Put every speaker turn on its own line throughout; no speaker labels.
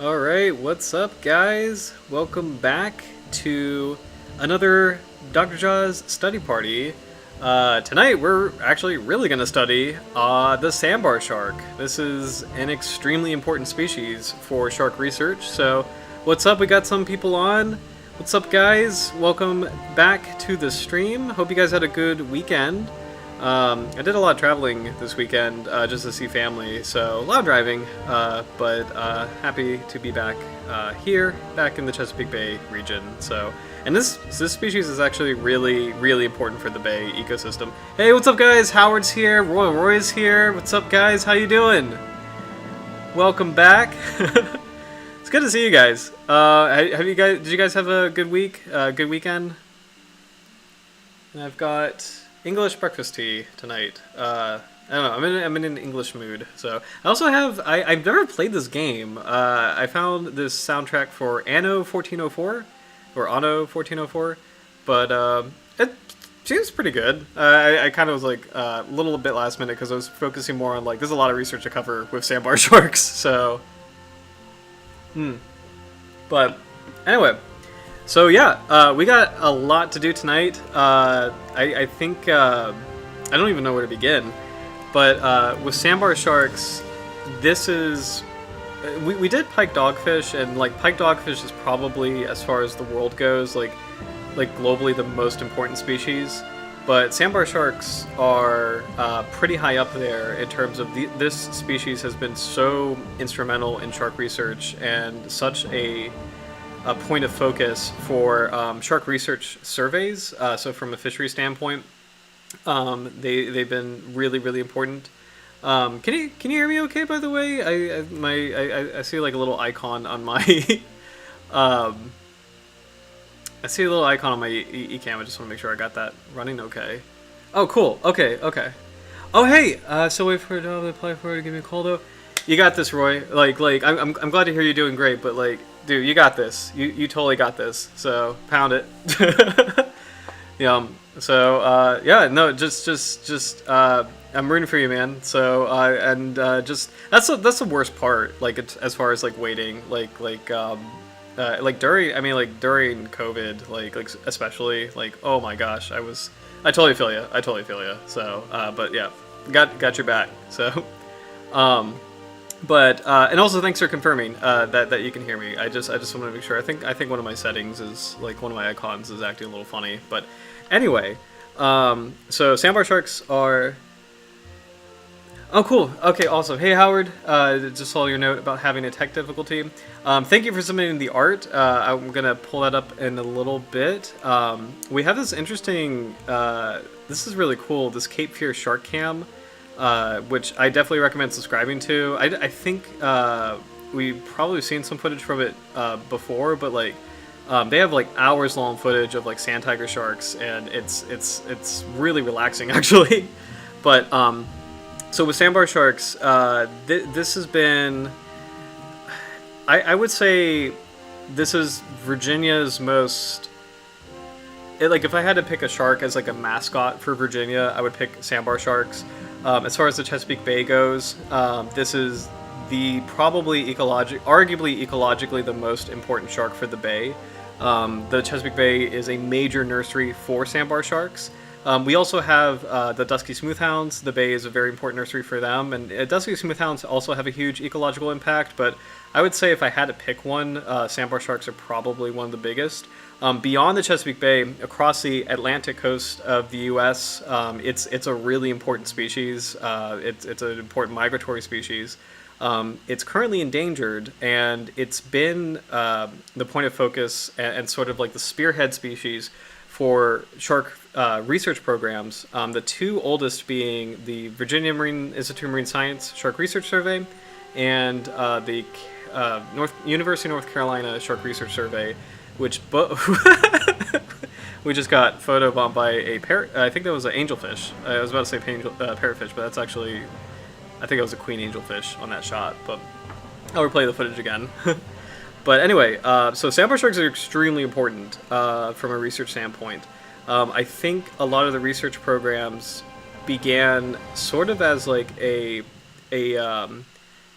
Alright, what's up, guys? Welcome back to another Dr. Jaws study party. Tonight, we're actually really going to study the sandbar shark. This is an extremely important species for shark research. So, what's up? We got some people on. What's up, guys? Welcome back to the stream. Hope you guys had a good weekend. I did a lot of traveling this weekend just to see family, so a lot of driving, but happy to be back here, back in the Chesapeake Bay region. So, and this species is actually really important for the Bay ecosystem. Hey, what's up, guys? Howard's here. Roy's here. What's up, guys? How you doing? Welcome back. It's good to see you guys. Did you guys have a good week? Good weekend? And I've got English breakfast tea tonight. I don't know. I'm in an English mood. So I also have. I've never played this game. I found this soundtrack for Anno 1404 or Anno 1404, but it seems pretty good. I kind of was like a little bit last minute because I was focusing more on like there's a lot of research to cover with sandbar sharks. So, but anyway. So yeah, we got a lot to do tonight. I think I don't even know where to begin, but with sandbar sharks, this is we did pike dogfish, and like pike dogfish is probably, as far as the world goes, like globally the most important species. But sandbar sharks are pretty high up there in terms of this species has been so instrumental in shark research and such a point of focus for shark research surveys. So from a fishery standpoint, they've been really important. Can you hear me okay? By the way, I see like a little icon on my I see a little icon on my eCam. I just want to make sure I got that running okay. Oh, cool. Okay. Oh, hey. So wait for a job to apply for it. Give me a call though. You got this, Roy. Like I'm glad to hear you're doing great, but like, dude, you got this. You totally got this. So pound it. Yeah. So yeah, no, just I'm rooting for you, man. So and just that's the worst part. Like it's, as far as like waiting, like during COVID, like especially like, oh my gosh, I totally feel you. So but yeah, got your back. So But and also thanks for confirming that you can hear me. I just want to make sure. I think one of my settings is like one of my icons is acting a little funny. But anyway, so sandbar sharks are. Oh, cool. Okay, awesome. Hey, Howard. Just saw your note about having a tech difficulty. Thank you for submitting the art. I'm gonna pull that up in a little bit. We have this interesting. This is really cool. This Cape Fear shark cam. Which I definitely recommend subscribing to. I think we've probably seen some footage from it before, but like they have like hours long footage of like sand tiger sharks, and it's really relaxing actually. But so with sandbar sharks, this has been, I would say, this is Virginia's most. Like if I had to pick a shark as like a mascot for Virginia, I would pick sandbar sharks. As far as the Chesapeake Bay goes, this is arguably ecologically the most important shark for the Bay. The Chesapeake Bay is a major nursery for sandbar sharks. We also have the dusky smoothhounds. The Bay is a very important nursery for them, and dusky smoothhounds also have a huge ecological impact. But I would say if I had to pick one, sandbar sharks are probably one of the biggest. Beyond the Chesapeake Bay, across the Atlantic coast of the U.S., it's a really important species. It's an important migratory species. It's currently endangered, and it's been the point of focus and sort of like the spearhead species for shark research programs. The two oldest being the Virginia Marine Institute of Marine Science Shark Research Survey and the University of North Carolina Shark Research Survey, which we just got photobombed by a parrot. I think that was an angelfish. I was about to say parrotfish, but that's actually, I think it was a queen angelfish on that shot. But I'll replay the footage again. But anyway, so sandbar sharks are extremely important from a research standpoint. I think a lot of the research programs began sort of as like a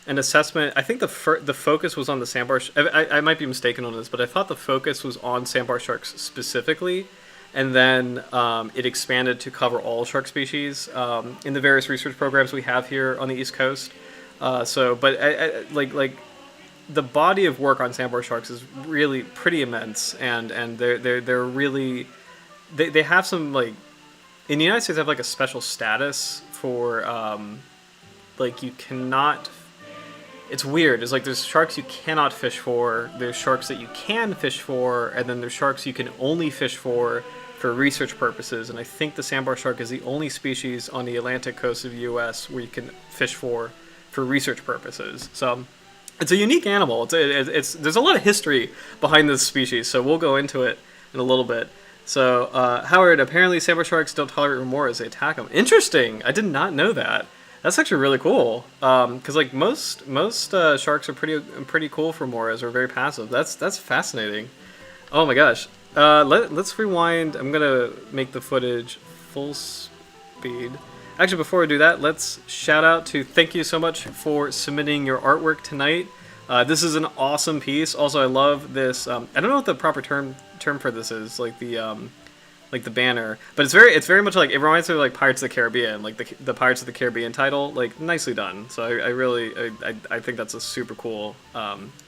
an assessment. I think the focus was on the sandbar. I might be mistaken on this, but I thought the focus was on sandbar sharks specifically, and then it expanded to cover all shark species in the various research programs we have here on the East Coast. But like the body of work on sandbar sharks is really pretty immense, and they're really they have some, like, in the United States, have like a special status for like, you cannot. It's weird. It's like there's sharks you cannot fish for. There's sharks that you can fish for, and then there's sharks you can only fish for research purposes. And I think the sandbar shark is the only species on the Atlantic coast of the U.S. where you can fish for research purposes. So it's a unique animal. It's there's a lot of history behind this species, so we'll go into it in a little bit. So Howard, apparently sandbar sharks don't tolerate remoras; they attack them. Interesting. I did not know that. That's actually really cool. Because like most sharks are pretty cool for remoras, or very passive. That's fascinating. Oh my gosh. Let's rewind. I'm gonna make the footage full speed. Actually, before we do that, let's shout out to, thank you so much for submitting your artwork tonight. This is an awesome piece. Also, I love this. I don't know what the proper term for this is, like the banner, but it's very much like, it reminds me of like Pirates of the Caribbean, like the Pirates of the Caribbean title. Like, nicely done. So I really think that's a super cool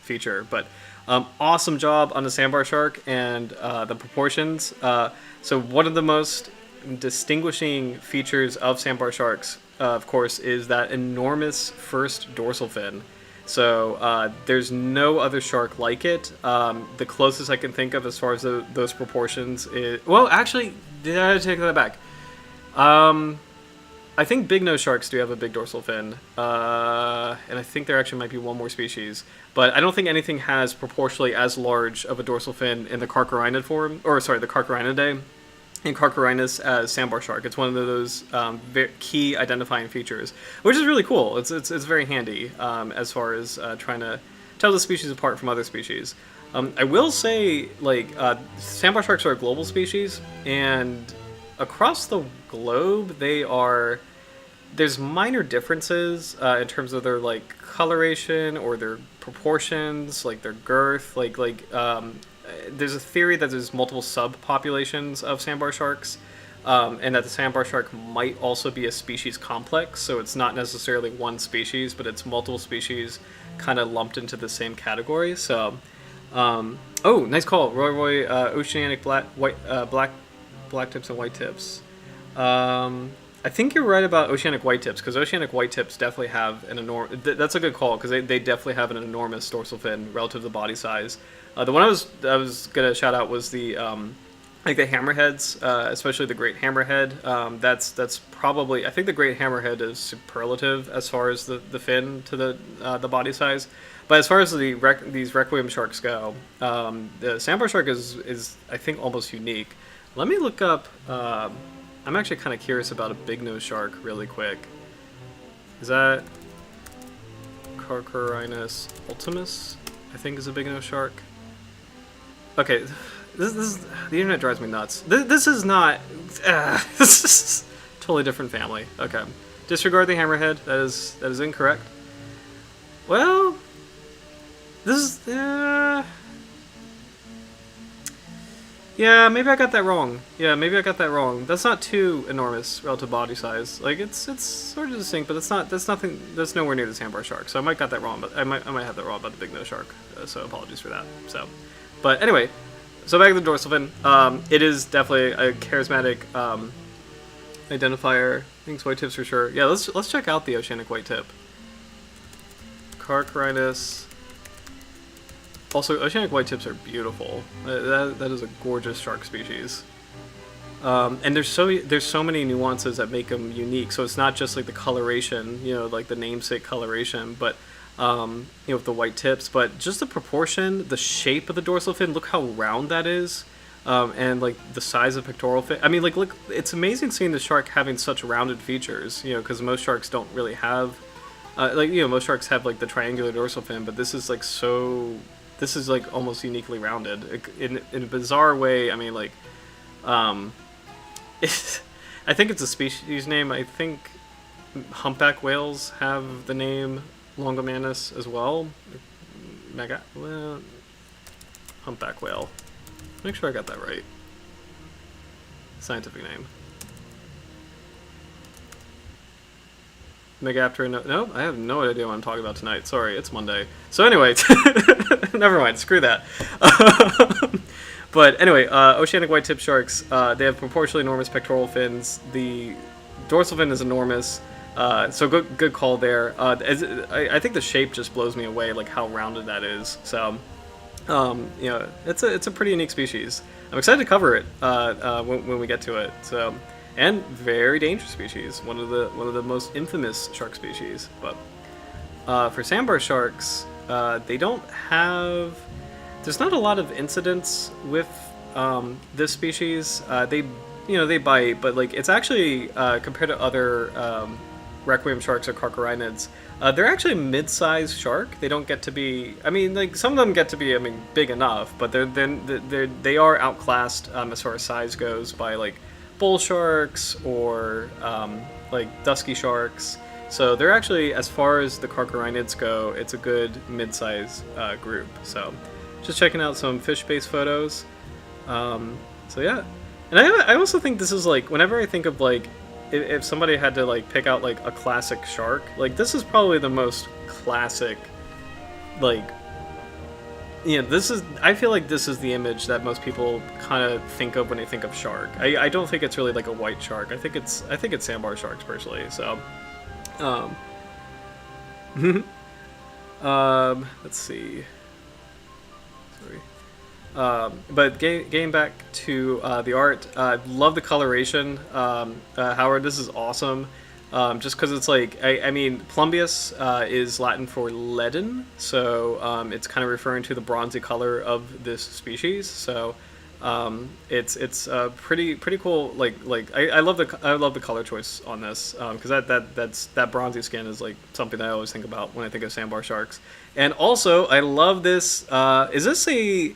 feature. But awesome job on the sandbar shark and the proportions. So one of the most distinguishing features of sandbar sharks, of course, is that enormous first dorsal fin. So there's no other shark like it. The closest I can think of as far as those proportions is... Well, actually, I take that back. I think big nose sharks do have a big dorsal fin. And I think there actually might be one more species. But I don't think anything has proportionally as large of a dorsal fin in the Carcharhinid form. Or, sorry, the Carcharhinidae. And Carcharhinus as sandbar shark. It's one of those key identifying features, which is really cool. It's very handy as far as trying to tell the species apart from other species. I will say, like, sandbar sharks are a global species, and across the globe there's minor differences in terms of their, like, coloration or their proportions, like their girth, there's a theory that there's multiple subpopulations of sandbar sharks, and that the sandbar shark might also be a species complex, so it's not necessarily one species, but it's multiple species kind of lumped into the same category. So, oh, nice call, Roy. Oceanic black tips and white tips. I think you're right about oceanic white tips, because oceanic white tips definitely have an enormous... That's a good call, because they definitely have an enormous dorsal fin relative to the body size. The one I was gonna shout out was the like the hammerheads, especially the great hammerhead. That's probably, I think the great hammerhead is superlative as far as the fin to the body size. But as far as these requiem sharks go, the sandbar shark is I think almost unique. Let me look up. I'm actually kind of curious about a big nose shark really quick. Is that Carcharhinus ultimus? I think is a big nose shark. Okay, this the internet drives me nuts. This is not. This is totally different family. Okay, disregard the hammerhead. That is incorrect. Well, this is. Yeah, maybe I got that wrong. That's not too enormous relative body size. Like, it's sort of distinct, but that's nowhere near the sandbar shark. So I might got that wrong, but I might have that wrong about the big nose shark. So apologies for that. So. But anyway, so back to the dorsal fin. It is definitely a charismatic identifier. I think it's white tips for sure. Yeah, let's check out the oceanic white tip. Carcharhinus. Also, oceanic white tips are beautiful. That is a gorgeous shark species. And there's so many nuances that make them unique. So it's not just like the coloration, like the namesake coloration, but with the white tips, but just the proportion, the shape of the dorsal fin. Look how round that is, and like the size of pectoral fin. I mean, like, look, it's amazing seeing the shark having such rounded features. Because most sharks don't really have, most sharks have like the triangular dorsal fin, but this is like so. This is like almost uniquely rounded in a bizarre way. I mean, like, I think it's a species name. I think humpback whales have the name longomanus as well. Well, humpback whale. Make sure I got that right. Scientific name. Megapteron. No, I have no idea what I'm talking about tonight. Sorry, it's Monday. So anyway, never mind. Screw that. But anyway, oceanic white-tip sharks. They have proportionally enormous pectoral fins. The dorsal fin is enormous. So good call there. I think the shape just blows me away, like how rounded that is. So, you know, it's a pretty unique species. I'm excited to cover it when we get to it. So, and very dangerous species, one of the most infamous shark species. But for sandbar sharks, they don't have. There's not a lot of incidents with this species. They bite, but like it's actually compared to other requiem sharks or carcharhinids, they're actually a mid-sized shark. They don't get to be. I mean, like some of them get to be. I mean, big enough, but they are outclassed as far as size goes by like bull sharks or like dusky sharks. So they're actually, as far as the carcharhinids go, it's a good mid-size group. So just checking out some fish-based photos. So yeah, and I also think this is like whenever I think of like. If somebody had to like pick out like a classic shark, like this is probably the most classic, like, you know, this is, I feel like this is the image that most people kind of think of when they think of shark. I don't think it's really like a white shark. I think it's sandbar sharks personally. So, let's see. Sorry. But getting back to the art, love the coloration. Howard, this is awesome. Just because it's like, I mean, plumbeus is Latin for leaden, so it's kind of referring to the bronzy color of this species. So it's pretty cool. Like I love the color choice on this because that bronzy skin is like something that I always think about when I think of sandbar sharks. And also, I love this. Is this a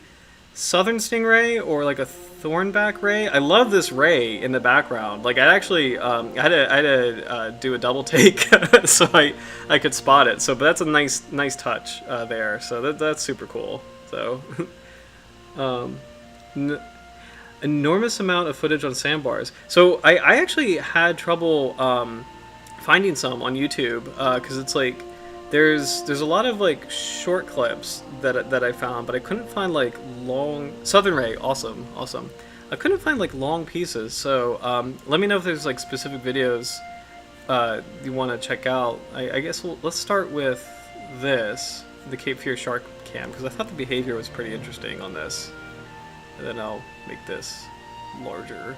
southern stingray or like a thornback ray? I love this ray in the background. Like I actually I had to do a double take so I could spot it. So but that's a nice touch there. So that's super cool. So enormous amount of footage on sandbars. So I actually had trouble finding some on YouTube because it's like there's a lot of like short clips that I found, but I couldn't find like long southern ray. Awesome. I couldn't find like long pieces. So let me know if there's like specific videos you want to check out. I guess let's start with this, the Cape Fear Shark Cam, because I thought the behavior was pretty interesting on this. And then I'll make this larger.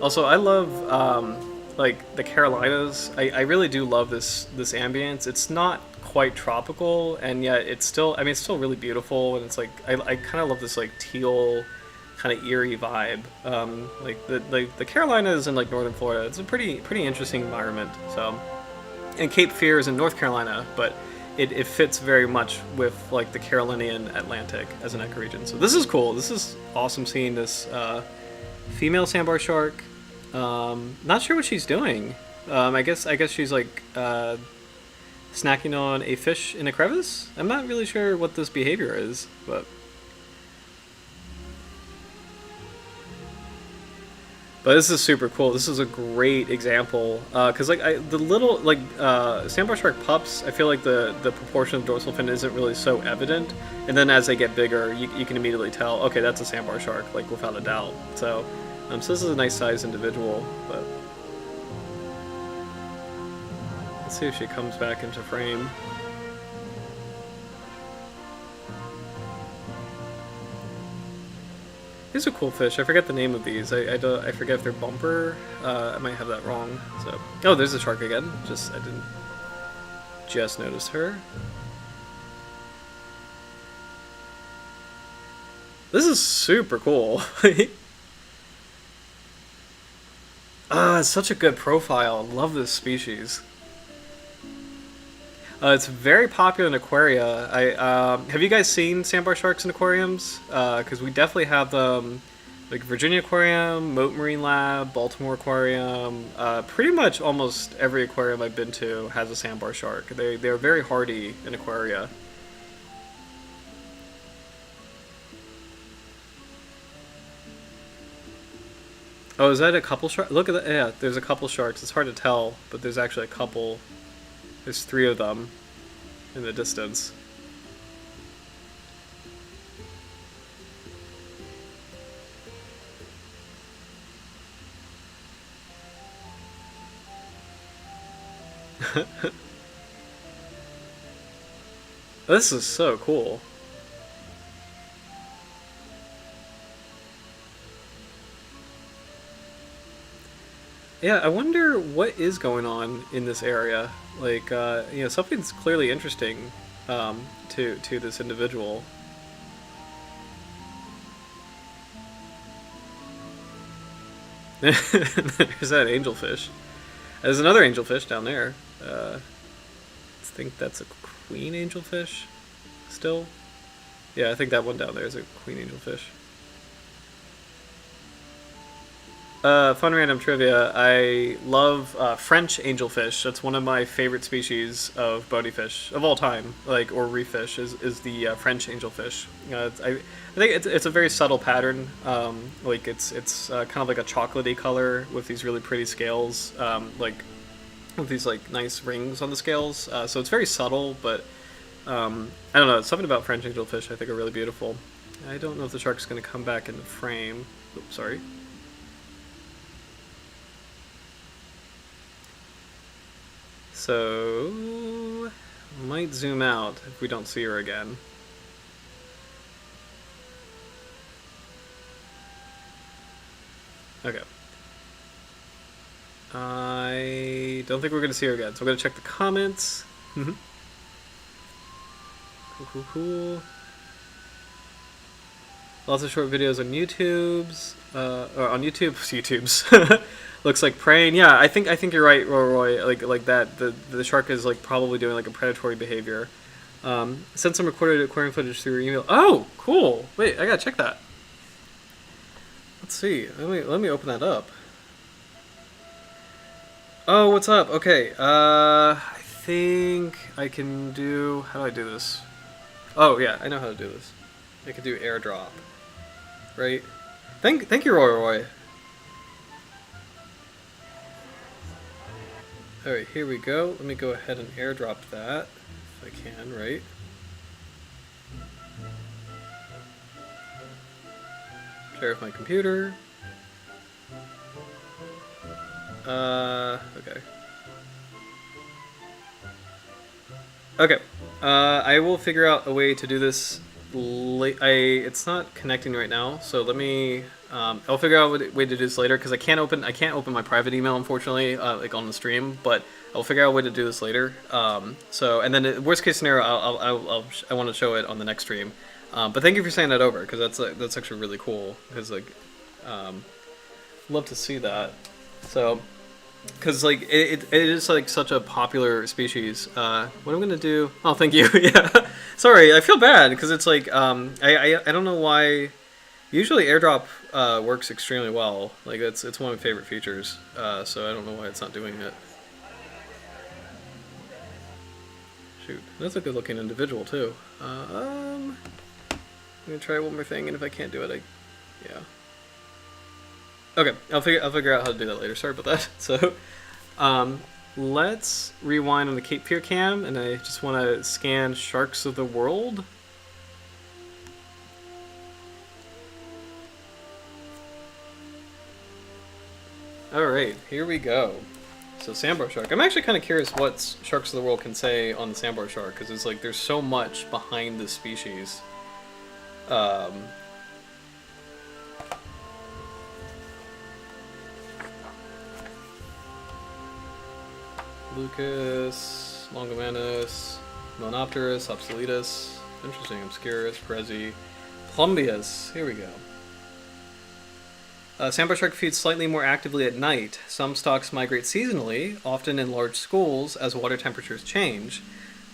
Also, I love like the Carolinas. I really do love this ambience. It's not quite tropical, and yet it's still, I mean, it's still really beautiful, and it's like I kind of love this like teal kind of eerie vibe. Like the Carolinas and like northern Florida, it's a pretty interesting environment. So, and Cape Fear is in North Carolina, but it fits very much with like the Carolinian Atlantic as an ecoregion. So this is cool. This is awesome seeing this female sandbar shark. Not sure what she's doing. I guess she's like snacking on a fish in a crevice. I'm not really sure what this behavior is, but this is super cool. This is a great example because like the little like sandbar shark pups, I feel like the proportion of dorsal fin isn't really so evident, and then as they get bigger, you can immediately tell, okay, that's a sandbar shark, like without a doubt. So so this is a nice sized individual, but let's see if she comes back into frame. These are cool fish. I forget the name of these. I forget if they're bumper. I might have that wrong. So oh, there's the shark again. I didn't just notice her. This is super cool. It's such a good profile. I love this species. It's very popular in aquaria. Have you guys seen sandbar sharks in aquariums? Because we definitely have them Like Virginia Aquarium, Moat Marine Lab, Baltimore Aquarium. Pretty much almost every aquarium I've been to has a sandbar shark. They're very hardy in aquaria. Oh, is that a couple sharks? Look at that. Yeah, there's a couple sharks. It's hard to tell, but there's actually a couple. There's three of them in the distance. This is so cool. Yeah, I wonder what is going on in this area. Like, something's clearly interesting to this individual. There's that angelfish. There's another angelfish down there. I think that's a queen angelfish. Still, yeah, I think that one down there is a queen angelfish. Fun random trivia. I love French angelfish. That's one of my favorite species of bony fish of all time, like or reef fish. Is the French angelfish. I think it's a very subtle pattern. Like it's kind of like a chocolatey color with these really pretty scales. Like with these like nice rings on the scales. So it's very subtle, but I don't know. Something about French angelfish I think are really beautiful. I don't know if the shark's going to come back in the frame. Oops, sorry. So, might zoom out if we don't see her again. Okay. I don't think we're going to see her again, so we're going to check the comments. Cool, cool, cool. Lots of short videos on YouTube's, or on YouTube's. Looks like praying. Yeah, I think you're right, Roy. Like that. The shark is like probably doing like a predatory behavior. Send some recorded aquarium footage through your email. Oh, cool. Wait, I gotta check that. Let's see. Let me open that up. Oh, what's up? Okay. I think I can do. How do I do this? Oh yeah, I know how to do this. I can do airdrop. Right. Thank you, Roy. Alright, here we go. Let me go ahead and airdrop that, if I can, right? Share with my computer. Okay. Okay, I will figure out a way to do this it's not connecting right now, so let me I'll figure out a way to do this later because I can't open my private email, unfortunately, like on the stream, but I'll figure out a way to do this later. So and then the worst case scenario, I want to show it on the next stream. But thank you for saying that over because that's actually really cool because like love to see that. So because like it is like such a popular species. What I'm gonna do? Oh, thank you. Yeah, sorry, I feel bad because it's like I don't know why. Usually airdrop works extremely well. Like it's one of my favorite features. So I don't know why it's not doing it. Shoot, that's a good looking individual too. I'm gonna try one more thing, and if I can't do it, yeah. Okay, I'll figure out how to do that later. Sorry about that. So, let's rewind on the Cape Fear cam, and I just want to scan sharks of the world. All right, here we go. So sandbar shark. I'm actually kind of curious what sharks of the world can say on the sandbar shark because it's like there's so much behind this species. Lucas, Longomanus, Monopterus, Obsoletus, interesting, Obscurus, Prezi, Plumbeus. Here we go. Sandbar shark feeds slightly more actively at night. Some stocks migrate seasonally, often in large schools as water temperatures change.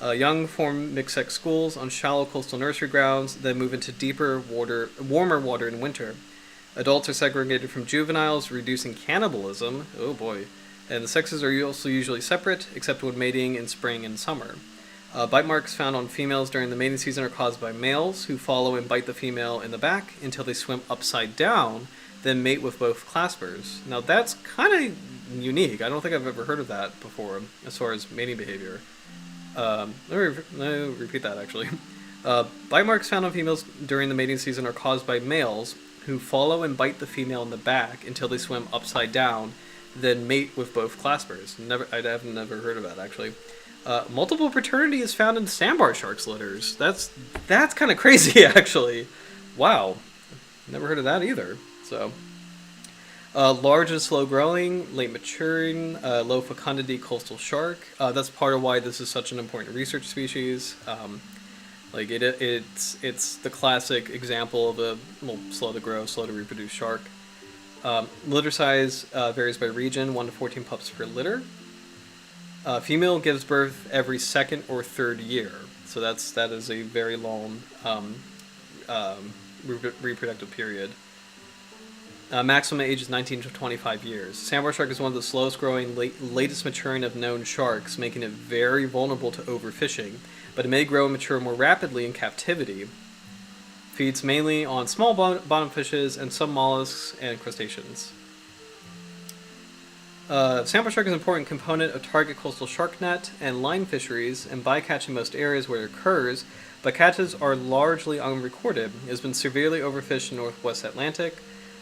Young form mixed-sex schools on shallow coastal nursery grounds, then move into deeper water, warmer water in winter. Adults are segregated from juveniles, reducing cannibalism. Oh boy. And the sexes are also usually separate, except when mating in spring and summer. Bite marks found on females during the mating season are caused by males who follow and bite the female in the back until they swim upside down, then mate with both claspers. Now that's kind of unique. I don't think I've ever heard of that before as far as mating behavior. Let me repeat that actually. Bite marks found on females during the mating season are caused by males who follow and bite the female in the back until they swim upside down, then mate with both claspers. I've never heard of that actually. Multiple paternity is found in sandbar sharks' litters. That's kind of crazy actually. Wow, never heard of that either. So, large and slow growing, late maturing, low fecundity coastal shark. That's part of why this is such an important research species. Like it's the classic example of a slow to grow, slow to reproduce shark. Litter size varies by region, 1 to 14 pups per litter. Female gives birth every second or third year, so that is a very long reproductive period. Maximum age is 19 to 25 years. Sandbar shark is one of the slowest growing, latest maturing of known sharks, making it very vulnerable to overfishing, but it may grow and mature more rapidly in captivity. Feeds mainly on small bottom fishes and some mollusks and crustaceans. Sandbar shark is an important component of target coastal shark net and line fisheries and bycatch in most areas where it occurs, but catches are largely unrecorded. It has been severely overfished in the Northwest Atlantic,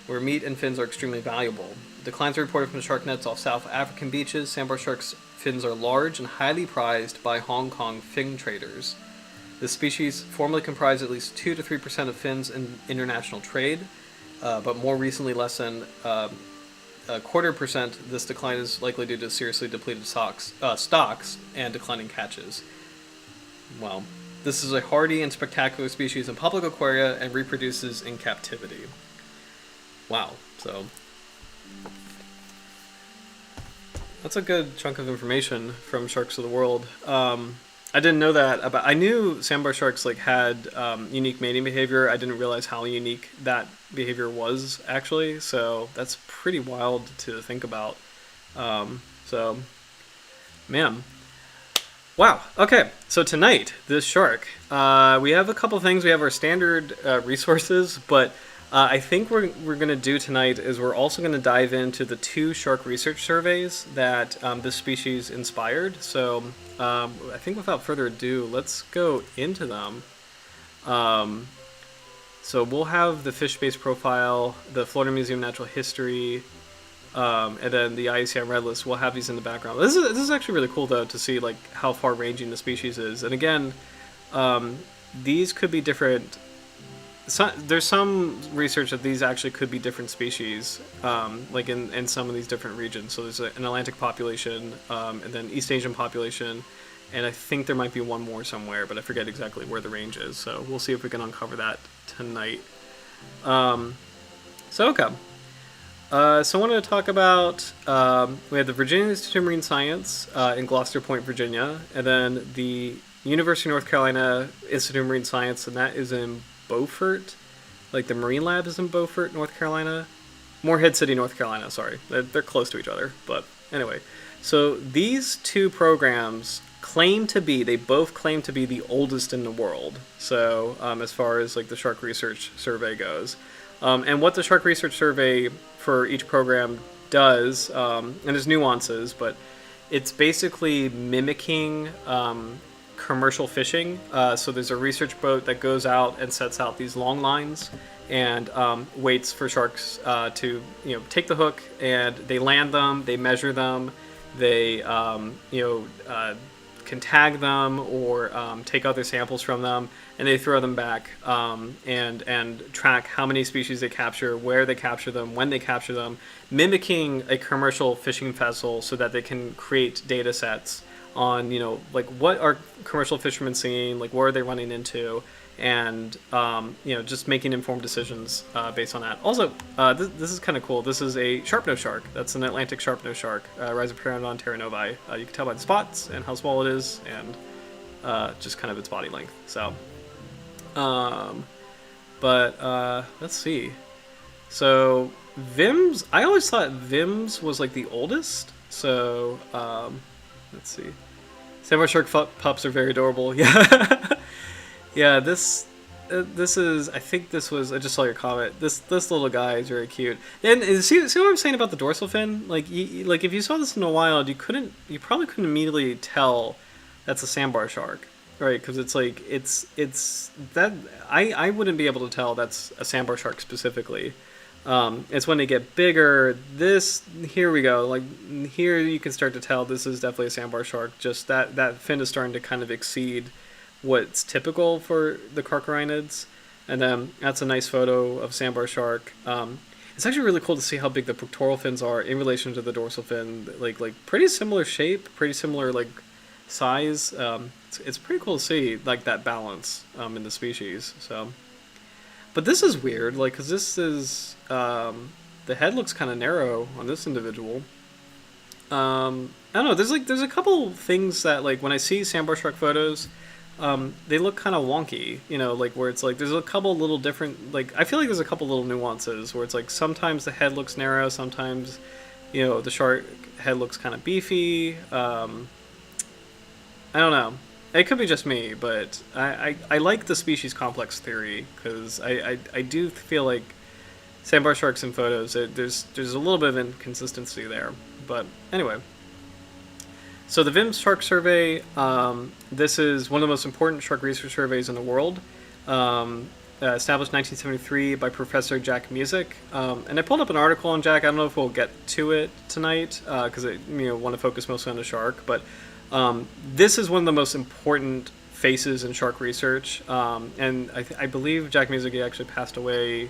where meat and fins are extremely valuable. Declines are reported from the shark nets off South African beaches. Sandbar sharks' fins are large and highly prized by Hong Kong fin traders. This species formerly comprised at least 2 to 3% of fins in international trade, but more recently less than 0.25%. This decline is likely due to seriously depleted stocks and declining catches. Well, this is a hardy and spectacular species in public aquaria and reproduces in captivity. Wow, so that's a good chunk of information from Sharks of the World. I didn't know that about. I knew sandbar sharks had unique mating behavior. I didn't realize how unique that behavior was actually. So that's pretty wild to think about. So, man, wow. Okay, so tonight this shark, we have a couple things. We have our standard resources, but I think we're going to do tonight is we're also going to dive into the 2 shark research surveys that this species inspired. So I think without further ado, let's go into them. So we'll have the fish-based profile, the Florida Museum of Natural History, and then the IUCN Red List. We'll have these in the background. This is actually really cool though to see how far-ranging the species is. And again, these could be different. There's some research that these actually could be different species, in some of these different regions. So there's an Atlantic population, and then East Asian population, and I think there might be one more somewhere, but I forget exactly where the range is. So we'll see if we can uncover that tonight. So I wanted to talk about, we have the Virginia Institute of Marine Science in Gloucester Point, Virginia, and then the University of North Carolina Institute of Marine Science, and that is in Beaufort, the Marine Lab is in Beaufort, North Carolina. Morehead City, North Carolina, sorry. They're close to each other, but anyway. So these 2 programs both claim to be the oldest in the world. So as far as the Shark Research Survey goes. And what the Shark Research Survey for each program does, and there's nuances, but it's basically mimicking commercial fishing. So there's a research boat that goes out and sets out these long lines and waits for sharks to take the hook, and they land them, they measure them, they can tag them or take other samples from them, and they throw them back and track how many species they capture, where they capture them, when they capture them, mimicking a commercial fishing vessel so that they can create data sets on what are commercial fishermen seeing, what are they running into, and just making informed decisions based on that. Also, this is kind of cool. This is a sharp-nosed shark. That's an Atlantic sharp-nosed shark, Rhizoperidon terranovi. You can tell by the spots and how small it is, and just kind of its body length. So, let's see. So Vims, I always thought Vims was like the oldest. So let's see. Sandbar Shark pups are very adorable. Yeah, yeah. This is. I think this was. I just saw your comment. This little guy is very cute. And see what I'm saying about the dorsal fin? Like like if you saw this in the wild, you probably couldn't immediately tell that's a sandbar shark, right? Because it's like it's that I wouldn't be able to tell that's a sandbar shark specifically. It's when they get bigger. Here we go. Like here, you can start to tell this is definitely a sandbar shark. Just that fin is starting to kind of exceed what's typical for the Carcharhinids. And then that's a nice photo of sandbar shark. It's actually really cool to see how big the pectoral fins are in relation to the dorsal fin. Like pretty similar shape, pretty similar like size. It's pretty cool to see like that balance in the species. So. But this is weird, like, because this is, the head looks kind of narrow on this individual. I don't know, there's a couple things that, like, when I see sandbar shark photos, they look kind of wonky, you know, like, where it's like, there's a couple little different, like, I feel like there's a couple little nuances, where it's like, sometimes the head looks narrow, sometimes, you know, the shark head looks kind of beefy, I don't know. It could be just me, but I like the species complex theory because I do feel like sandbar sharks in photos, there's a little bit of inconsistency there. But anyway, so the VIMS Shark Survey, this is one of the most important shark research surveys in the world. Established 1973 by Professor Jack Music. And I pulled up an article on Jack. I don't know if we'll get to it tonight because I want to focus mostly on the shark, but this is one of the most important faces in shark research, and I believe Jack Music actually passed away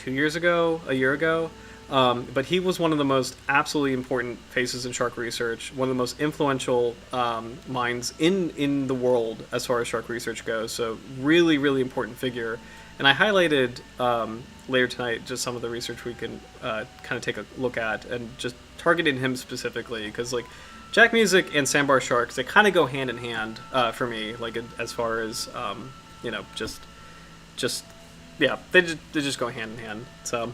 a year ago, but he was one of the most absolutely important faces in shark research, one of the most influential minds in the world as far as shark research goes, so really, really important figure. And I highlighted later tonight just some of the research we can kind of take a look at, and just targeting him specifically, because like Jack Music and sandbar sharks, they kind of go hand in hand for me, like as far as just yeah, they just go hand in hand. So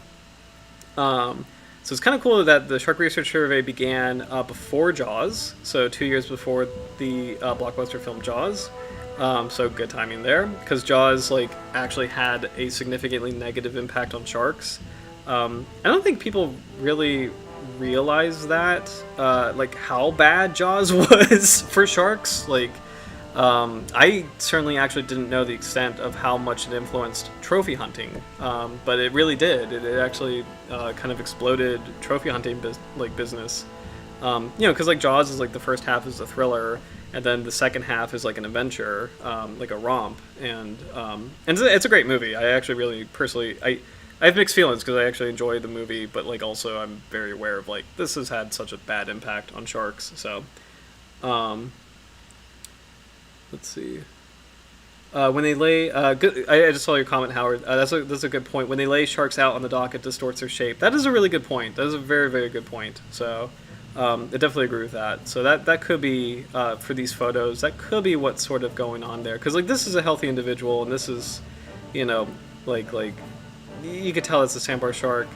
it's kind of cool that the Shark Research Survey began before Jaws, so 2 years before the blockbuster film Jaws. So good timing there, because Jaws like actually had a significantly negative impact on sharks. I don't think people really realize that, like how bad Jaws was for sharks. Like, I certainly actually didn't know the extent of how much it influenced trophy hunting, but it really did. It actually kind of exploded trophy hunting business. Because like Jaws is like the first half is a thriller, and then the second half is like an adventure, like a romp, and it's a great movie. I actually really personally I have mixed feelings because I actually enjoy the movie, but like also I'm very aware of like this has had such a bad impact on sharks. So, let's see. When they lay, good. I just saw your comment, Howard. That's a good point. When they lay sharks out on the dock, it distorts their shape. That is a really good point. That is a very, very good point. So, I definitely agree with that. So that could be for these photos. That could be what's sort of going on there. Because like this is a healthy individual, and this is, like you could tell it's a sandbar shark.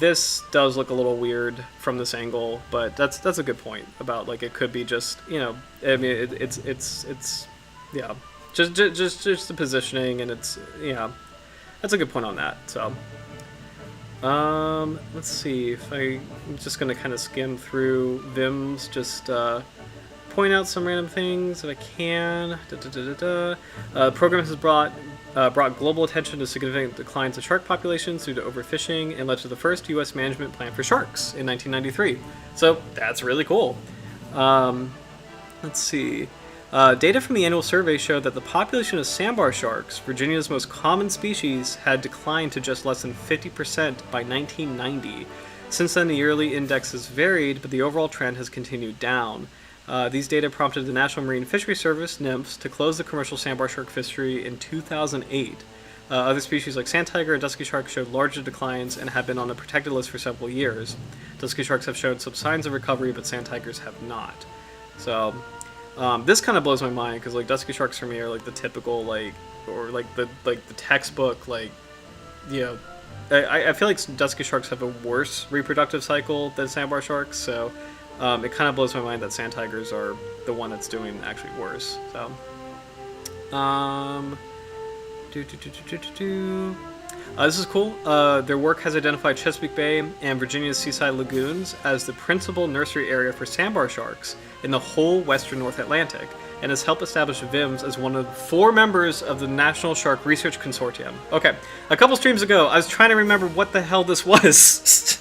This does look a little weird from this angle, but that's a good point about like it could be just I mean it's yeah, just the positioning, and it's that's a good point on that. So let's see if I'm just gonna kind of skim through Vims, just point out some random things if I can. The program has brought global attention to significant declines of shark populations due to overfishing, and led to the first U.S. management plan for sharks in 1993. So that's really cool. Let's see. Data from the annual survey showed that the population of sandbar sharks, Virginia's most common species, had declined to just less than 50% by 1990. Since then, the yearly index has varied, but the overall trend has continued down. These data prompted the National Marine Fisheries Service, NIMS, to close the commercial sandbar shark fishery in 2008. Other species like sand tiger and dusky shark showed larger declines and have been on a protected list for several years. Dusky sharks have shown some signs of recovery, but sand tigers have not. So, this kind of blows my mind because like dusky sharks for me are like the typical the textbook I feel like dusky sharks have a worse reproductive cycle than sandbar sharks, so it kind of blows my mind that sand tigers are the one that's doing actually worse. So, this is cool. Their work has identified Chesapeake Bay and Virginia's seaside lagoons as the principal nursery area for sandbar sharks in the whole western North Atlantic, and has helped establish VIMS as one of 4 members of the National Shark Research Consortium. Okay, a couple streams ago, I was trying to remember what the hell this was.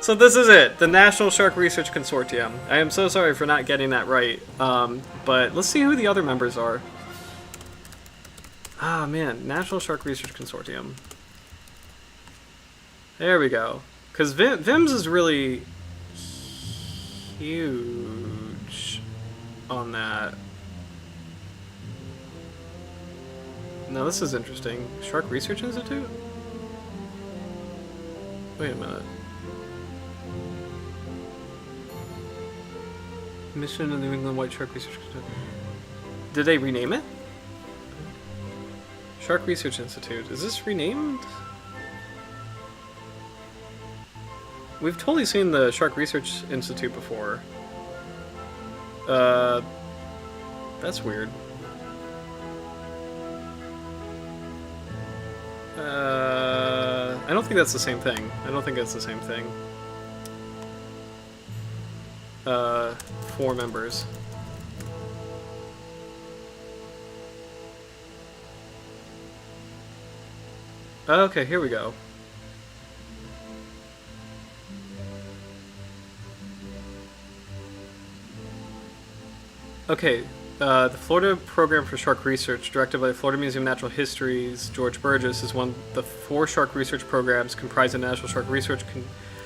So this is it, the National Shark Research Consortium. I am so sorry for not getting that right, but let's see who the other members are. Ah, man, National Shark Research Consortium. There we go. Because VIMS is really huge on that. Now this is interesting. Shark Research Institute? Wait a minute. Mission of the New England White Shark Research Institute. Did they rename it? Shark Research Institute. Is this renamed? We've totally seen the Shark Research Institute before. That's weird. I don't think that's the same thing. I don't think that's the same thing. 4 members. Okay, here we go. Okay, the Florida Program for Shark Research, directed by the Florida Museum of Natural History's George Burgess, is one of the 4 shark research programs comprising the National Shark Research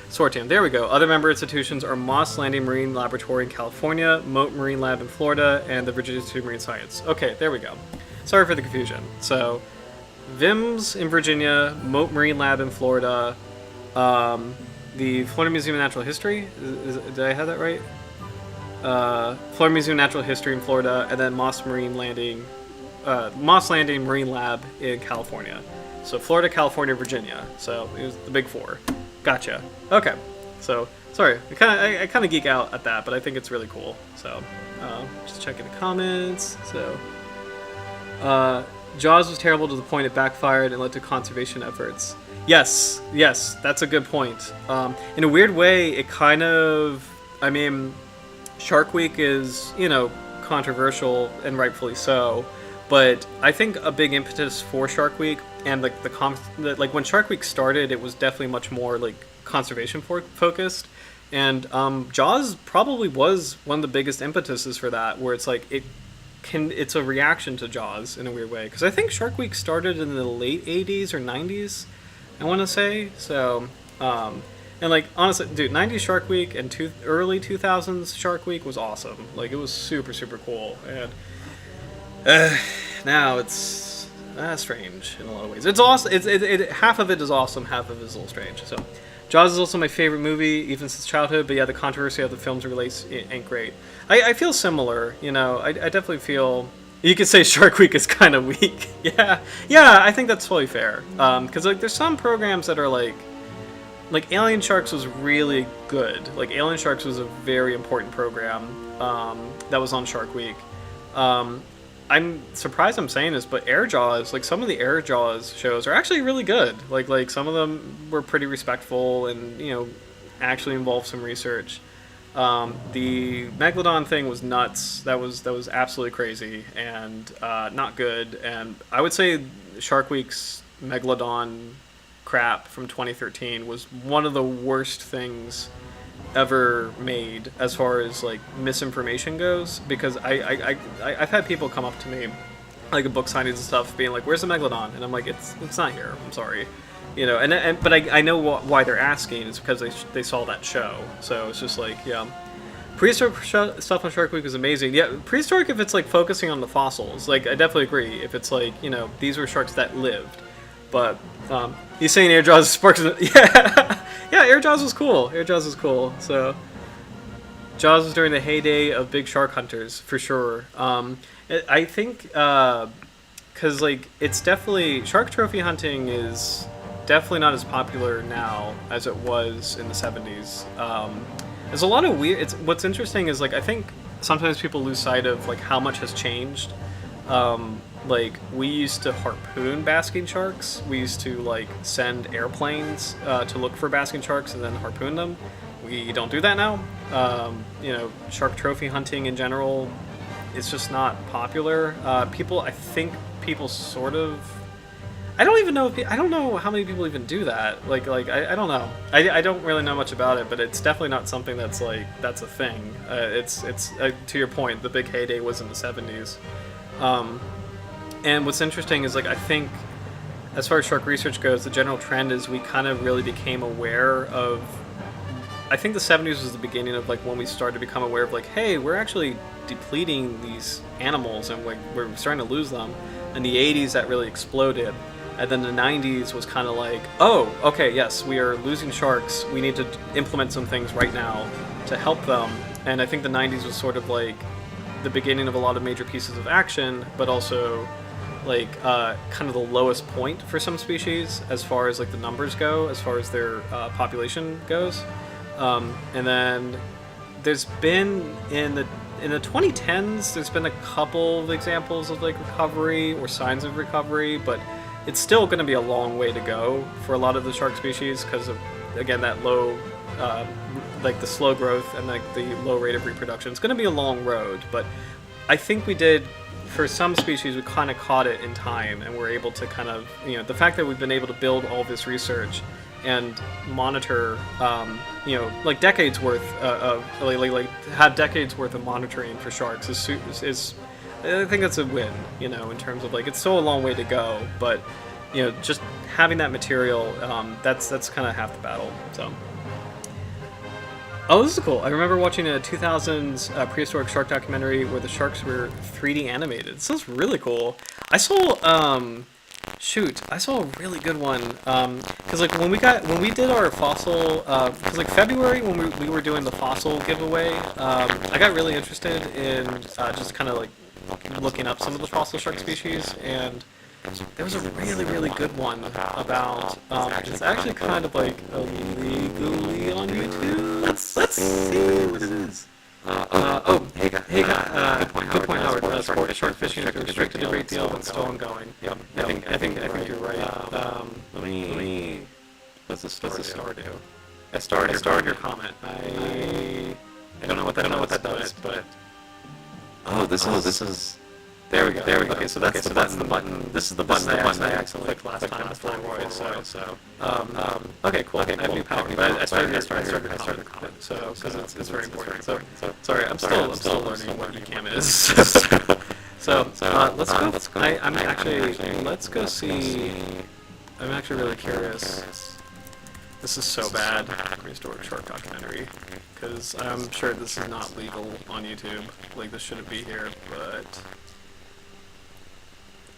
Consortium. There we go. Other member institutions are Moss Landing Marine Laboratory in California, Mote Marine Lab in Florida, and the Virginia Institute of Marine Science. Okay, there we go. Sorry for the confusion. So, VIMS in Virginia, Mote Marine Lab in Florida, the Florida Museum of Natural History. Did I have that right? Florida Museum of Natural History in Florida, and then Moss Landing Marine Lab in California. So Florida, California, Virginia. So it was the big 4. Gotcha. Okay. So sorry, I kind of geek out at that, but I think it's really cool. So just checking the comments. So Jaws was terrible to the point it backfired and led to conservation efforts. Yes, that's a good point. In a weird way, it kind of, I mean, Shark Week is, controversial and rightfully so, but I think a big impetus for Shark Week and like when Shark Week started, it was definitely much more like conservation focused, and Jaws probably was one of the biggest impetuses for that, where it's like it's a reaction to Jaws in a weird way, because I think Shark Week started in the late 80s or 90s, I want to say. So and like honestly, dude, 90s Shark Week and early 2000s Shark Week was awesome. Like it was super cool, and now it's strange in a lot of ways. It's awesome. Half of it is awesome, half of it is a little strange. So Jaws is also my favorite movie, even since childhood, but yeah, the controversy of the film's release ain't great. I feel similar, I definitely feel, you could say Shark Week is kind of weak. Yeah, I think that's totally fair. Because like there's some programs that are like Alien Sharks was really good. Like Alien Sharks was a very important program that was on Shark Week. I'm surprised I'm saying this, but Air Jaws, like some of the Air Jaws shows are actually really good. Like some of them were pretty respectful and actually involved some research. The Megalodon thing was nuts. That was absolutely crazy and not good. And I would say Shark Week's Megalodon crap from 2013 was one of the worst things ever made as far as like misinformation goes, because I've had people come up to me like book signings and stuff being like, where's the Megalodon? And I'm like, it's not here, I'm sorry, but I know why they're asking. It's because they saw that show. So it's just like, yeah, prehistoric stuff on Shark Week is amazing. Yeah, prehistoric if it's like focusing on the fossils, like I definitely agree. If it's like these were sharks that lived, but he's saying Air Jaws sparks. Yeah, Air Jaws was cool. Air Jaws was cool. So Jaws was during the heyday of big shark hunters, for sure. I think because like it's definitely shark trophy hunting is definitely not as popular now as it was in the 70s. There's a lot of weird. What's interesting is like I think sometimes people lose sight of like how much has changed. Like we used to harpoon basking sharks. We used to like send airplanes to look for basking sharks and then harpoon them. We don't do that now. Shark trophy hunting in general is just not popular. I think people sort of. I don't even know. I don't know how many people even do that. I don't know. I don't really know much about it, but it's definitely not something that's a thing. It's to your point. The big heyday was in the 70s. And what's interesting is I think, as far as shark research goes, the general trend is we kind of really became aware of. I think the 70s was the beginning of when we started to become aware of hey, we're actually depleting these animals and we're starting to lose them. In the 80s, that really exploded. And then the 90s was kind of oh, okay, yes, we are losing sharks. We need to implement some things right now to help them. And I think the 90s was sort of the beginning of a lot of major pieces of action, but also kind of the lowest point for some species as far as the numbers go, as far as their population goes. And then there's been in the 2010s, there's been a couple of examples of recovery or signs of recovery, but it's still going to be a long way to go for a lot of the shark species because of, again, that low, the slow growth and the low rate of reproduction. It's going to be a long road, but I think we did, for some species, we kind of caught it in time, and we're able to kind of, the fact that we've been able to build all this research and monitor, decades worth have decades worth of monitoring for sharks is I think that's a win, in terms of it's still a long way to go, but just having that material, that's kind of half the battle. So, oh, this is cool. I remember watching a 2000s prehistoric shark documentary where the sharks were 3D animated. This sounds really cool. I saw a really good one. Because when we did our fossil, because February when we were doing the fossil giveaway, I got really interested in just kind of looking up some of the fossil shark species, and there was a really, really good one about. It's actually kind of illegally on YouTube. Let's see what it is. Good point, Howard. Sport shark fishing is restricted a great deal, but still ongoing. Yep. I think you're right. What's the star do? I starred your comment. I don't know what that does, but. This is. There we go. Okay, so that's the button. This is the button I accidentally clicked last time. So. Okay, cool. Okay, I have new power. But I started the comment. So because it's very important. So sorry, I'm still learning what a cam is. So let's go. Let's go see. I'm actually really curious. This is so bad. Prehistoric shark documentary, because I'm sure this is not legal on YouTube. This shouldn't be here, but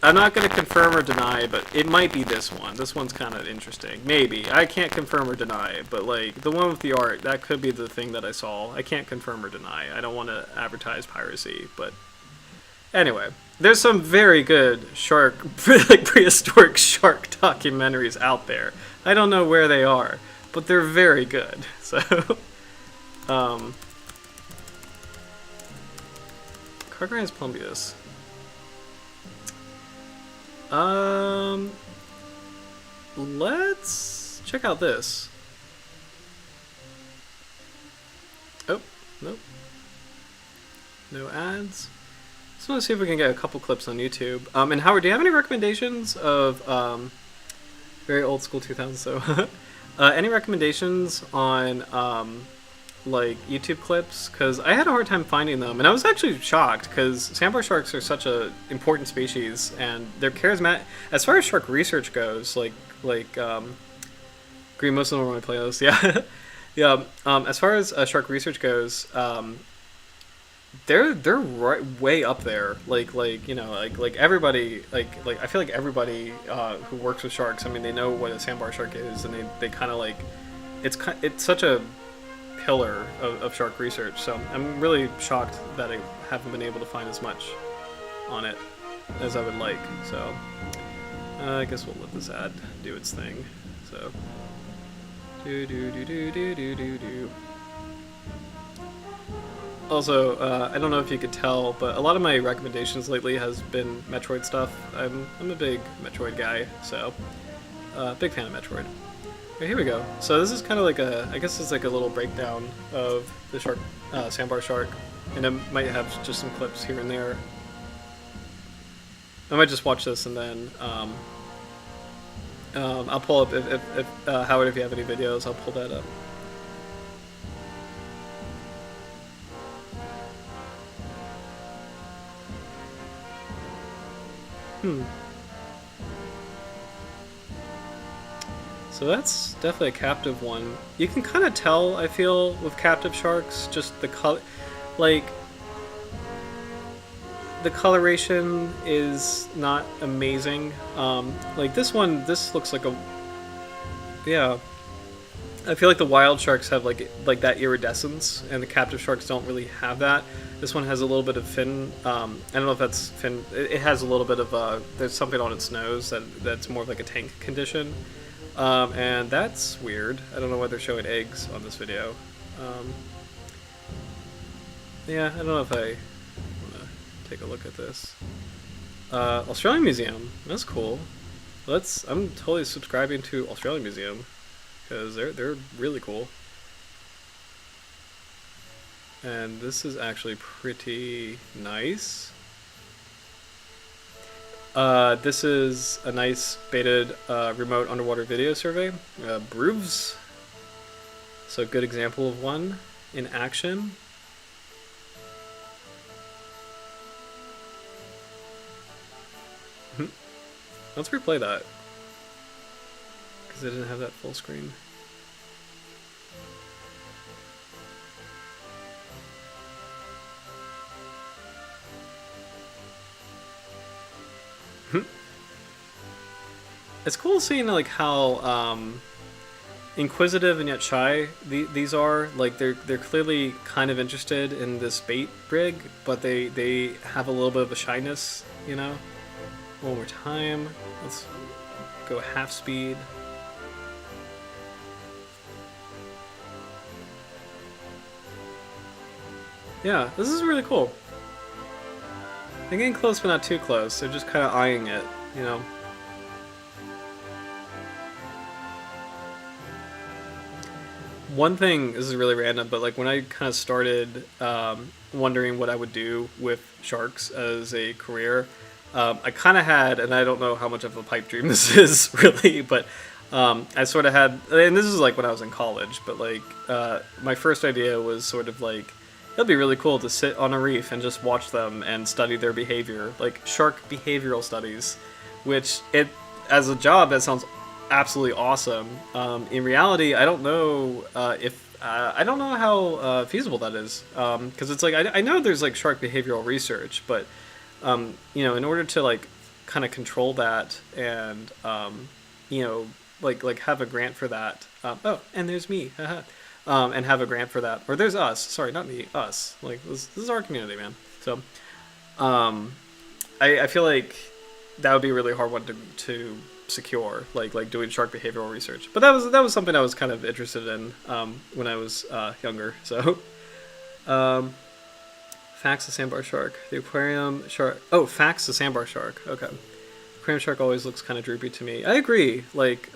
I'm not going to confirm or deny, but it might be this one. This one's kind of interesting. Maybe. I can't confirm or deny, but the one with the art, that could be the thing that I saw. I can't confirm or deny. I don't want to advertise piracy, but anyway, there's some very good prehistoric shark documentaries out there. I don't know where they are, but they're very good. So, Carcharhinus plumbeus. Let's check out this. Oh, nope. No ads. Just want to see if we can get a couple clips on YouTube. And Howard, do you have any recommendations of very old school 2000s? So, any recommendations on YouTube clips? Because I had a hard time finding them, and I was actually shocked because sandbar sharks are such a important species, and they're charismatic. As far as shark research goes, Green most of them are my playlists. Yeah, yeah. As far as shark research goes, they're right, way up there. Everybody, I feel like everybody who works with sharks, I mean, they know what a sandbar shark is, and they kind of it's such a pillar of shark research. So I'm really shocked that I haven't been able to find as much on it as I would like. So I guess we'll let this ad do its thing. So, do do do do do do do do. Also, I don't know if you could tell, but a lot of my recommendations lately has been Metroid stuff. I'm a big Metroid guy, so big fan of Metroid. Okay, here we go. So this is kind of like I guess it's like a little breakdown of the shark, Sandbar Shark, and I might have just some clips here and there. I might just watch this and then I'll pull up if Howard, if you have any videos, I'll pull that up. So that's definitely a captive one. You can kind of tell, I feel, with captive sharks, just the color, like, the coloration is not amazing. Like this one, this looks like a, yeah. I feel like the wild sharks have like that iridescence, and the captive sharks don't really have that. This one has a little bit of fin. I don't know if that's fin. It has a little bit of there's something on its nose that's more of like a tank condition, and that's weird. I don't know why they're showing eggs on this video. Yeah, I don't know if I want to take a look at this. Australian Museum. That's cool. I'm totally subscribing to Australian Museum because they're really cool. And this is actually pretty nice. This is a nice baited remote underwater video survey. Brooves. So a good example of one in action. Let's replay that. Because I didn't have that full screen. It's cool seeing like how inquisitive and yet shy these are. Like they're clearly kind of interested in this bait rig, but they have a little bit of a shyness, you know. One more time. Let's go half speed. Yeah, this is really cool. They're getting close but not too close. They're just kind of eyeing it, you know. One thing, this is really random, but like when I kind of started wondering what I would do with sharks as a career, I kind of had, and I don't know how much of a pipe dream this is really, but I sort of had, and this is like when I was in college, but like my first idea was sort of like, it'd be really cool to sit on a reef and just watch them and study their behavior, like shark behavioral studies, which as a job, that sounds absolutely awesome. In reality, I don't know I don't know how feasible that is, because it's like I know there's like shark behavioral research, but you know, in order to like kind of control that and you know, like have a grant for that. Oh, and there's me, and have a grant for that, or there's us. Sorry, not me, us. Like this is our community, man. So, I feel like that would be a really hard one to secure, like doing shark behavioral research. But that was something I was kind of interested in when I was younger. So, facts the Sandbar Shark, the aquarium shark. Oh, facts the Sandbar Shark. Okay, aquarium shark always looks kind of droopy to me. I agree. Like,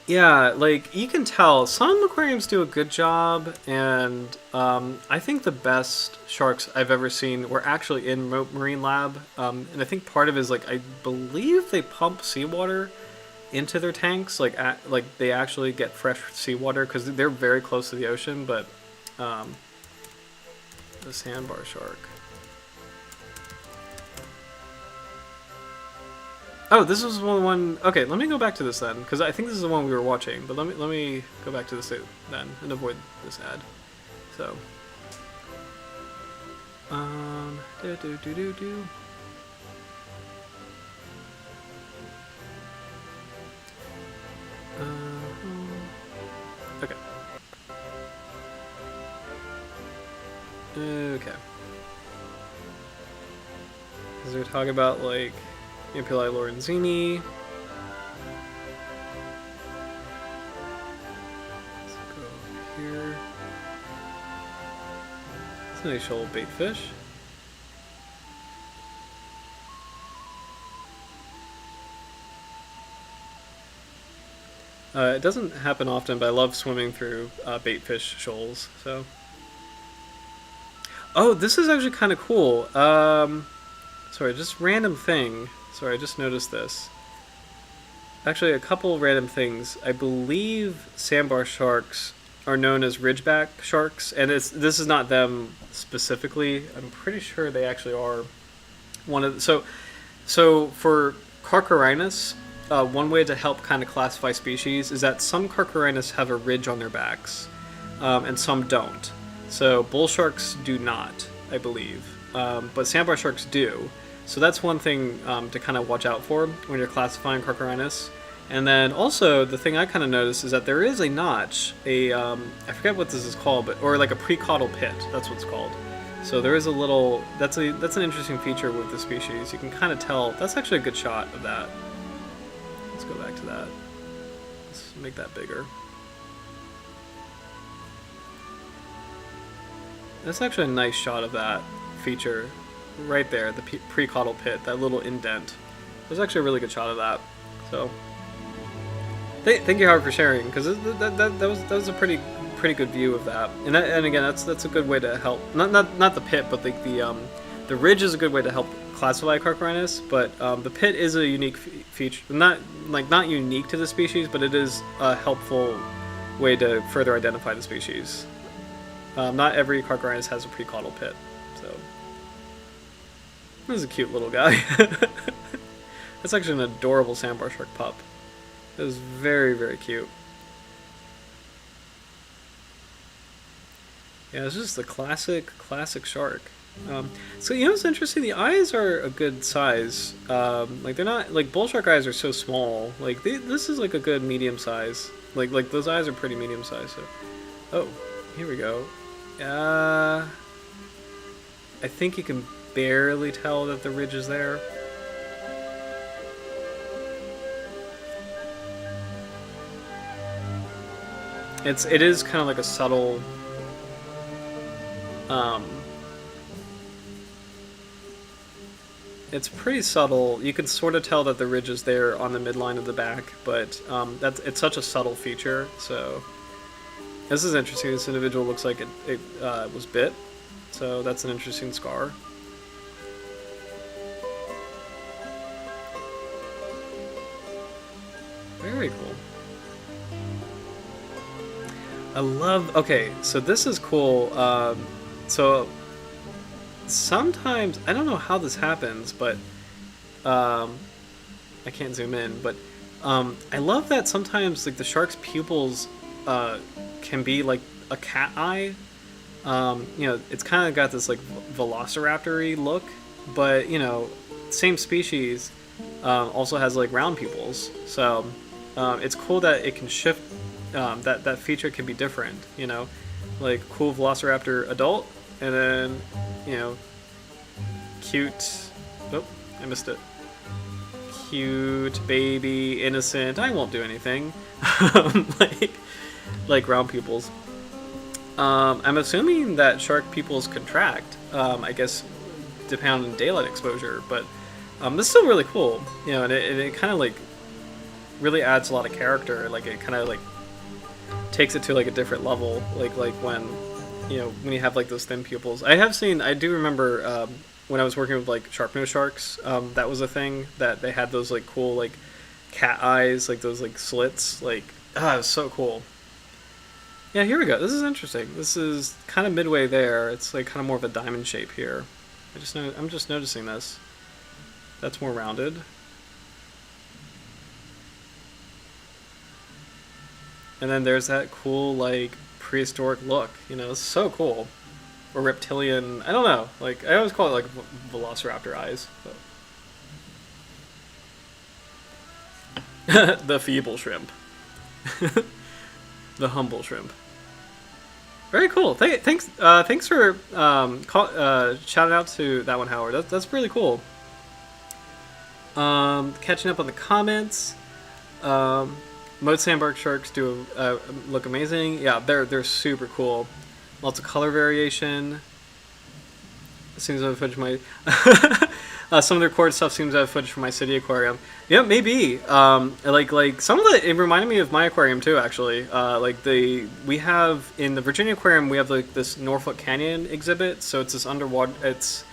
yeah, like you can tell some aquariums do a good job, and I think the best sharks I've ever seen were actually in Marine Lab, and I think part of it is like I believe they pump seawater into their tanks, like they actually get fresh seawater because they're very close to the ocean. But the Sandbar Shark. Oh, this was one. Okay, let me go back to this then, because I think this is the one we were watching. But let me go back to this then and avoid this ad. So, okay. Okay. Because they're talking about like Impeli Lorenzini. a nice shoal bait fish. It doesn't happen often, but I love swimming through bait fish shoals. So, oh, this is actually kind of cool. Sorry, just random thing. Sorry, I just noticed this. Actually, a couple random things. I believe sandbar sharks are known as ridgeback sharks, and this is not them specifically. I'm pretty sure they actually are one of so for Carcharhinus, one way to help kind of classify species is that some Carcharhinus have a ridge on their backs, and some don't. So bull sharks do not, I believe, but sandbar sharks do. So that's one thing to kind of watch out for when you're classifying Carcharhinus. And then also the thing I kind of noticed is that there is a notch, I forget what this is called, or like a pre-caudal pit. That's what it's called. So there is a little. That's an interesting feature with the species. You can kind of tell. That's actually a good shot of that. Let's go back to that. Let's make that bigger. That's actually a nice shot of that feature right there, the pre-caudal pit, that little indent. There's actually a really good shot of that. So thank you, Howard, for sharing, because that was a pretty good view of that. And again, that's a good way to help. Not the pit, but the ridge is a good way to help classify Carcharhinus. But the pit is a unique feature, not unique to the species, but it is a helpful way to further identify the species. Not every Carcharhinus has a pre-caudal pit, so this is a cute little guy. That's actually an adorable sandbar shark pup. It was very, very cute. Yeah, it's just the classic shark. So you know what's interesting? The eyes are a good size. Like they're not like bull shark eyes are so small. Like this is like a good medium size. Like those eyes are pretty medium size. So, oh, here we go. I think you can barely tell that the ridge is there. It is kind of like a subtle it's pretty subtle. You can sort of tell that the ridge is there on the midline of the back, but it's such a subtle feature. So this is interesting. This individual looks like it was bit, so that's an interesting scar. Very cool. I love. Okay, so this is cool. So sometimes I don't know how this happens, but I can't zoom in. But I love that sometimes like the shark's pupils can be like a cat eye. You know, it's kind of got this like velociraptor-y look, but you know, same species also has like round pupils. So it's cool that it can shift. That feature can be different, you know, like cool velociraptor adult, and then, you know, cute. Oh, I missed it. Cute baby, innocent. I won't do anything. like round pupils. I'm assuming that shark pupils contract. I guess depending on daylight exposure, but this is still really cool, you know, and it kind of like really adds a lot of character. Like it kind of like takes it to like a different level, like when, you know, when you have like those thin pupils. I do remember when I was working with like sharp-nosed sharks, that was a thing that they had those like cool like cat eyes, like those like slits, like it was so cool. Yeah, here we go. This is interesting. This is kind of midway there. It's like kind of more of a diamond shape here. I'm just noticing this. That's more rounded. And then there's that cool, like, prehistoric look. You know, it's so cool. Or reptilian. I don't know. Like, I always call it, like, velociraptor eyes. But the feeble shrimp. The humble shrimp. Very cool. Thanks for shouting out to that one, Howard. That's really cool. Catching up on the comments. Most sandbar sharks do look amazing. Yeah, they're super cool. Lots of color variation. seems to have footage from my. Some of the recorded stuff seems to have footage from my city aquarium. Yeah, maybe. Like some of the, it reminded me of my aquarium too. Actually, we have in the Virginia aquarium we have like this Norfolk Canyon exhibit. So it's this underwater. It's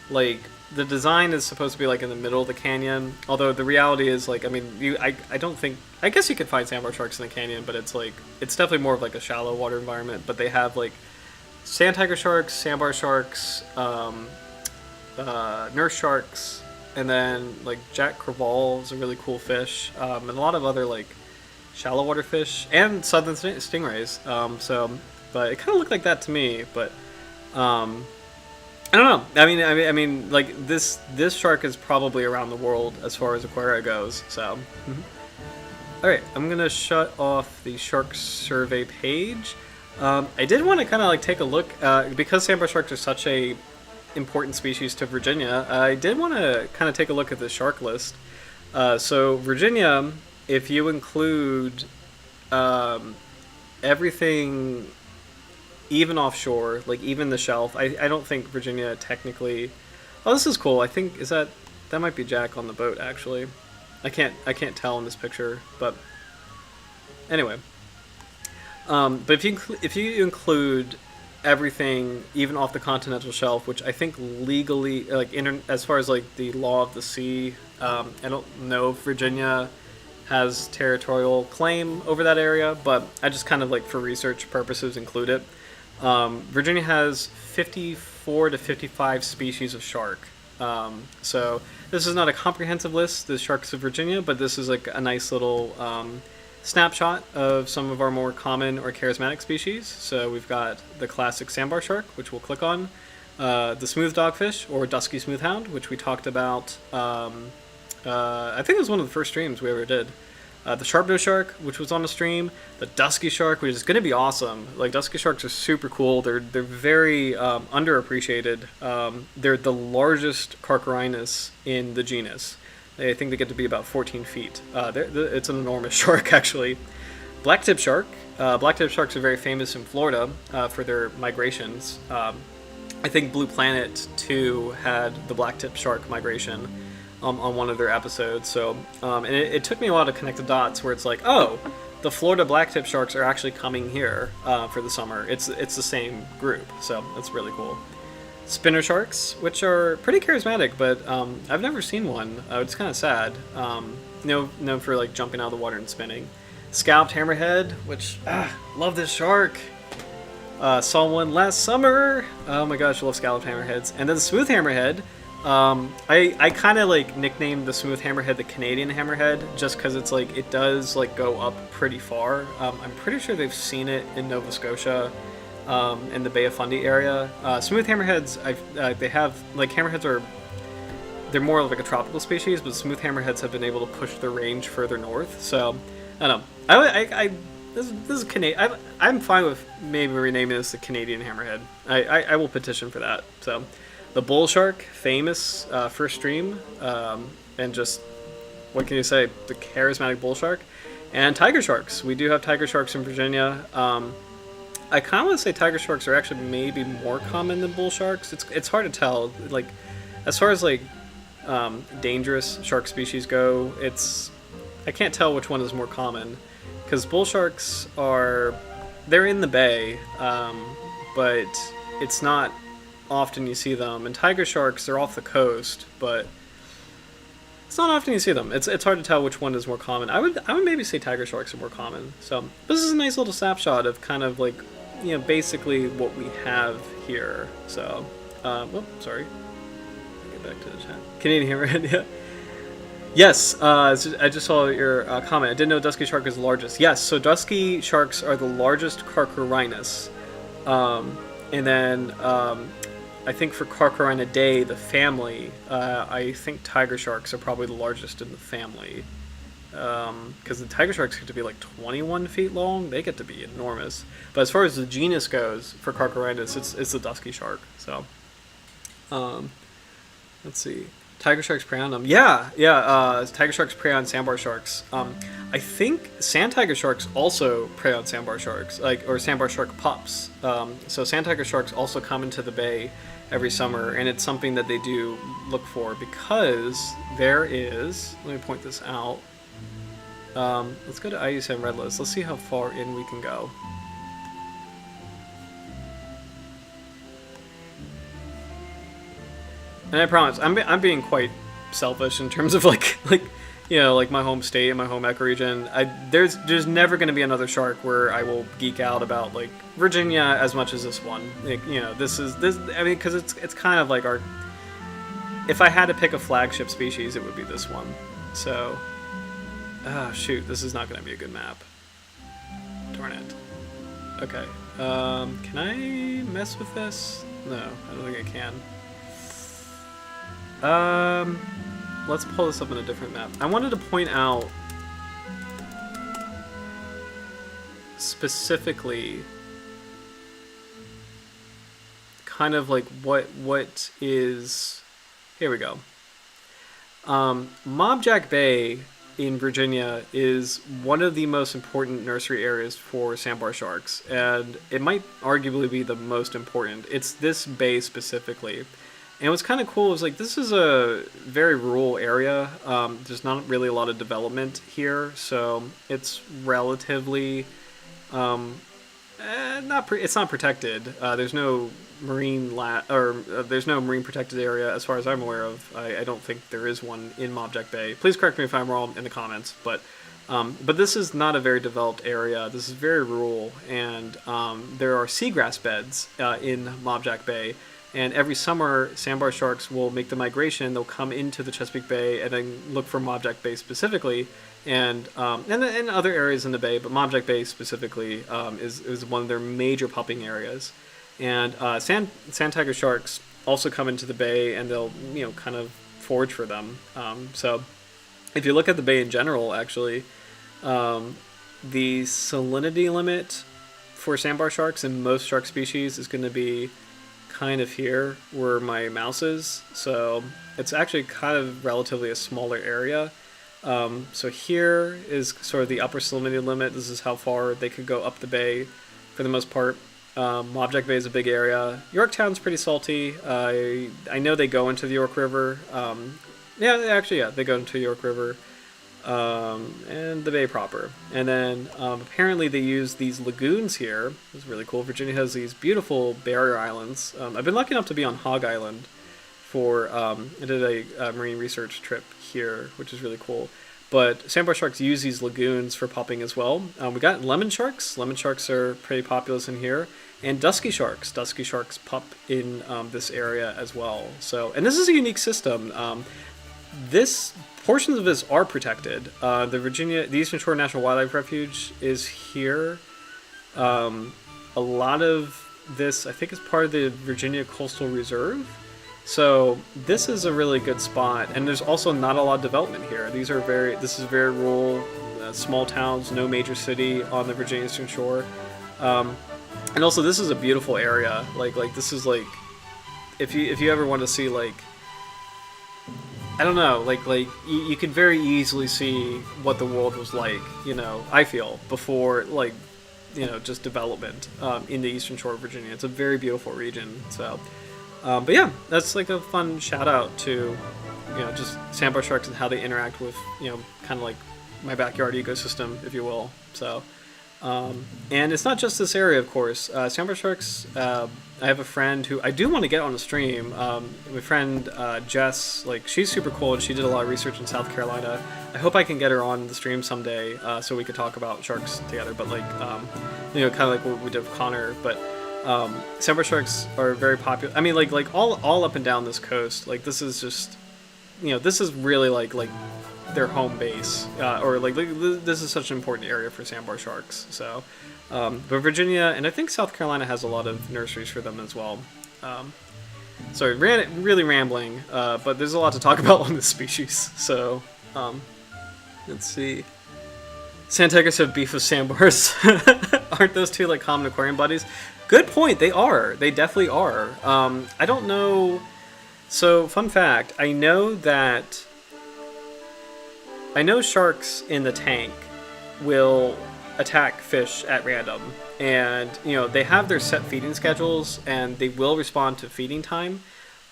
like the design is supposed to be like in the middle of the canyon. Although the reality is like, I mean, I don't think, I guess you could find sandbar sharks in the canyon, but it's like it's definitely more of like a shallow water environment. But they have like sand tiger sharks, sandbar sharks. Nurse sharks, and then like Jack Crevalle is a really cool fish, and a lot of other like shallow water fish and southern stingrays. But it kind of looked like that to me. But I don't know. I mean, like this shark is probably around the world as far as aquaria goes. So, all right, I'm gonna shut off the shark survey page. I did want to kind of like take a look because sandbar sharks are such a important species to Virginia. I did want to kind of take a look at the shark list. So Virginia, if you include everything, even offshore, like even the shelf, I don't think Virginia technically. Oh, this is cool. I think that might be Jack on the boat actually. I can't tell in this picture, but anyway. But if you include everything, even off the continental shelf, which I think legally, like as far as like the law of the sea, I don't know if Virginia has territorial claim over that area, but I just kind of like for research purposes include it. Virginia has 54 to 55 species of shark. So this is not a comprehensive list, the sharks of Virginia, but this is like a nice little snapshot of some of our more common or charismatic species. So we've got the classic sandbar shark, which we'll click on, the smooth dogfish or dusky smoothhound, which we talked about. I think it was one of the first streams we ever did. The sharp-nosed shark, which was on the stream. The dusky shark, which is going to be awesome. Like dusky sharks are super cool. They're very underappreciated. They're the largest Carcharhinus in the genus. I think they get to be about 14 feet. It's an enormous shark, actually. Blacktip shark. Blacktip sharks are very famous in Florida for their migrations. I think Blue Planet 2 had the blacktip shark migration on one of their episodes. So, and it took me a while to connect the dots where it's like, oh, the Florida blacktip sharks are actually coming here for the summer. It's the same group, so that's really cool. Spinner sharks, which are pretty charismatic, but I've never seen one. It's kind of sad. Known for like jumping out of the water and spinning. Scalloped hammerhead, which love this shark. Saw one last summer. Oh my gosh, I love scalloped hammerheads. And then the smooth hammerhead. I kind of like nicknamed the smooth hammerhead the Canadian hammerhead just because it's like it does like go up pretty far. I'm pretty sure they've seen it in Nova Scotia. In the Bay of Fundy area. Smooth hammerheads, they have, like, hammerheads they're more like a tropical species, but smooth hammerheads have been able to push their range further north, so, I don't know. This is Canadian. I'm fine with maybe renaming this the Canadian hammerhead. I will petition for that, so. The bull shark, famous, first stream, and just, what can you say, the charismatic bull shark. And tiger sharks. We do have tiger sharks in Virginia. I kind of want to say tiger sharks are actually maybe more common than bull sharks. It's hard to tell. Like, as far as like dangerous shark species go, I can't tell which one is more common, because bull sharks they're in the bay, but it's not often you see them. And tiger sharks, they're off the coast, but it's not often you see them. It's hard to tell which one is more common. I would maybe say tiger sharks are more common. So this is a nice little snapshot of kind of like, basically what we have here. So, sorry. Get back to the chat. Canadian hammerhead, yeah. Yes, I just saw your comment. I didn't know dusky shark is the largest. Yes, so dusky sharks are the largest Carcharhinus. And then I think for Carcharhinidae, the family, I think tiger sharks are probably the largest in the family. Because the tiger sharks get to be like 21 feet long. They get to be enormous. But as far as the genus goes, for Carcharhinus, it's the dusky shark. So, let's see. Tiger sharks prey on them. Yeah. Tiger sharks prey on sandbar sharks. I think sand tiger sharks also prey on sandbar sharks, or sandbar shark pups. So sand tiger sharks also come into the bay, every summer, and it's something that they do look for because there is. Let me point this out. Let's go to IUCN Red List. Let's see how far in we can go. And I promise, I'm being quite selfish in terms of like like my home state and my home ecoregion. There's never going to be another shark where I will geek out about like Virginia as much as this one. Like, this. I mean, because it's kind of like our. If I had to pick a flagship species, it would be this one. So, shoot, this is not going to be a good map. Darn it. Okay. Can I mess with this? No, I don't think I can. Let's pull this up on a different map. I wanted to point out specifically kind of like what is. Here we go. Mobjack Bay in Virginia is one of the most important nursery areas for sandbar sharks, and it might arguably be the most important. It's this bay specifically. And what's kind of cool is like this is a very rural area. There's not really a lot of development here, so it's relatively it's not protected. There's no marine there's no marine protected area as far as I'm aware of. I don't think there is one in Mobjack Bay. Please correct me if I'm wrong in the comments, but this is not a very developed area. This is very rural, and there are seagrass beds in Mobjack Bay. And every summer, sandbar sharks will make the migration. They'll come into the Chesapeake Bay and then look for Mobjack Bay specifically, and other areas in the bay. But Mobjack Bay specifically is one of their major pupping areas. And sand tiger sharks also come into the bay, and they'll kind of forage for them. So if you look at the bay in general, actually, the salinity limit for sandbar sharks in most shark species is going to be kind of here where my mouse is, so it's actually kind of relatively a smaller area. So here is sort of the upper salinity limit. This is how far they could go up the bay for the most part. Mobjack Bay is a big area. Yorktown's pretty salty. I know they go into the York River. They go into York River. And the bay proper. And then apparently they use these lagoons here. It's really cool. Virginia has these beautiful barrier islands. I've been lucky enough to be on Hog Island for I did a marine research trip here, which is really cool. But sandbar sharks use these lagoons for pupping as well. We got lemon sharks. Lemon sharks are pretty populous in here. And dusky sharks. Dusky sharks pup in this area as well. So, and this is a unique system. Portions of this are protected. The Eastern Shore National Wildlife Refuge is here. A lot of this, I think, is part of the Virginia Coastal Reserve. So this is a really good spot, and there's also not a lot of development here. This is very rural, small towns, no major city on the Virginia Eastern Shore. And also, this is a beautiful area. Like this is like, if you ever want to see like. I don't know, like you could very easily see what the world was like, I feel, before, just development in the Eastern Shore of Virginia. It's a very beautiful region, so. But yeah, that's like a fun shout out to, just sandbar sharks and how they interact with, kind of like my backyard ecosystem, if you will, so. And it's not just this area, of course. Sandbar sharks, I have a friend who I do want to get on the stream. My friend Jess, she's super cool, and she did a lot of research in South Carolina. I hope I can get her on the stream someday, so we could talk about sharks together. But kind of like what we did with Connor. But sandbar sharks are very popular. I mean, all up and down this coast. This is just, this is really like their home base, this is such an important area for sandbar sharks. So, but Virginia and I think South Carolina has a lot of nurseries for them as well. Sorry, really rambling, but there's a lot to talk about on this species. So, let's see. Sand tigers have beef with sandbars. Aren't those two common aquarium buddies? Good point. They are. They definitely are. I don't know. So, fun fact. I know sharks in the tank will attack fish at random. and they have their set feeding schedules, and they will respond to feeding time,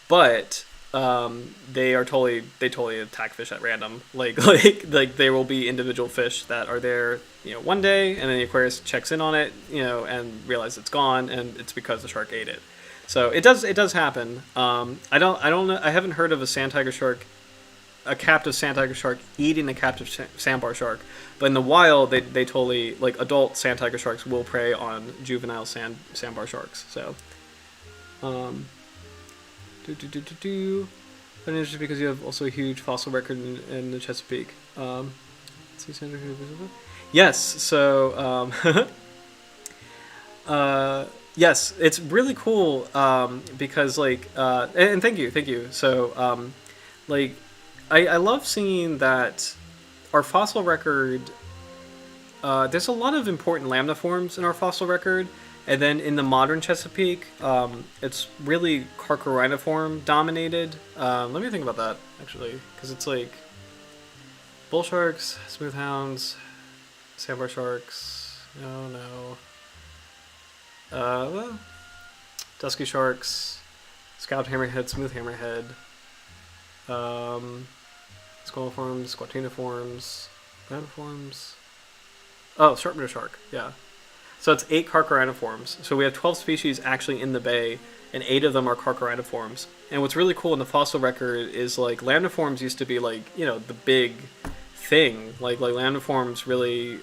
but they totally attack fish at random. Like there will be individual fish that are there, one day, and then the Aquarius checks in on it, and realizes it's gone, and it's because the shark ate it. So it does happen. I don't know. I haven't heard of a captive sand tiger shark eating a captive sandbar shark, but in the wild, they totally, like, adult sand tiger sharks will prey on juvenile sandbar sharks. So, But interesting because you have also a huge fossil record in the Chesapeake. Yes. So, yes, it's really cool because, like, and thank you. So, like, I love seeing that our fossil record. There's a lot of important lamniforms in our fossil record, and then in the modern Chesapeake, it's really Carcharhinus dominated. Let me think about that actually, because it's like bull sharks, smooth hounds, sandbar sharks. Well, dusky sharks, scalloped hammerhead, smooth hammerhead, squalliforms, squatiniforms, rhinoforms. Oh, sharpnose shark, yeah. So it's 8 Carcharhinus. So we have 12 species actually in the bay, and 8 of them are Carcharhinus. And what's really cool in the fossil record is, like, lamniforms used to be, like, the big thing. Like lamniforms really,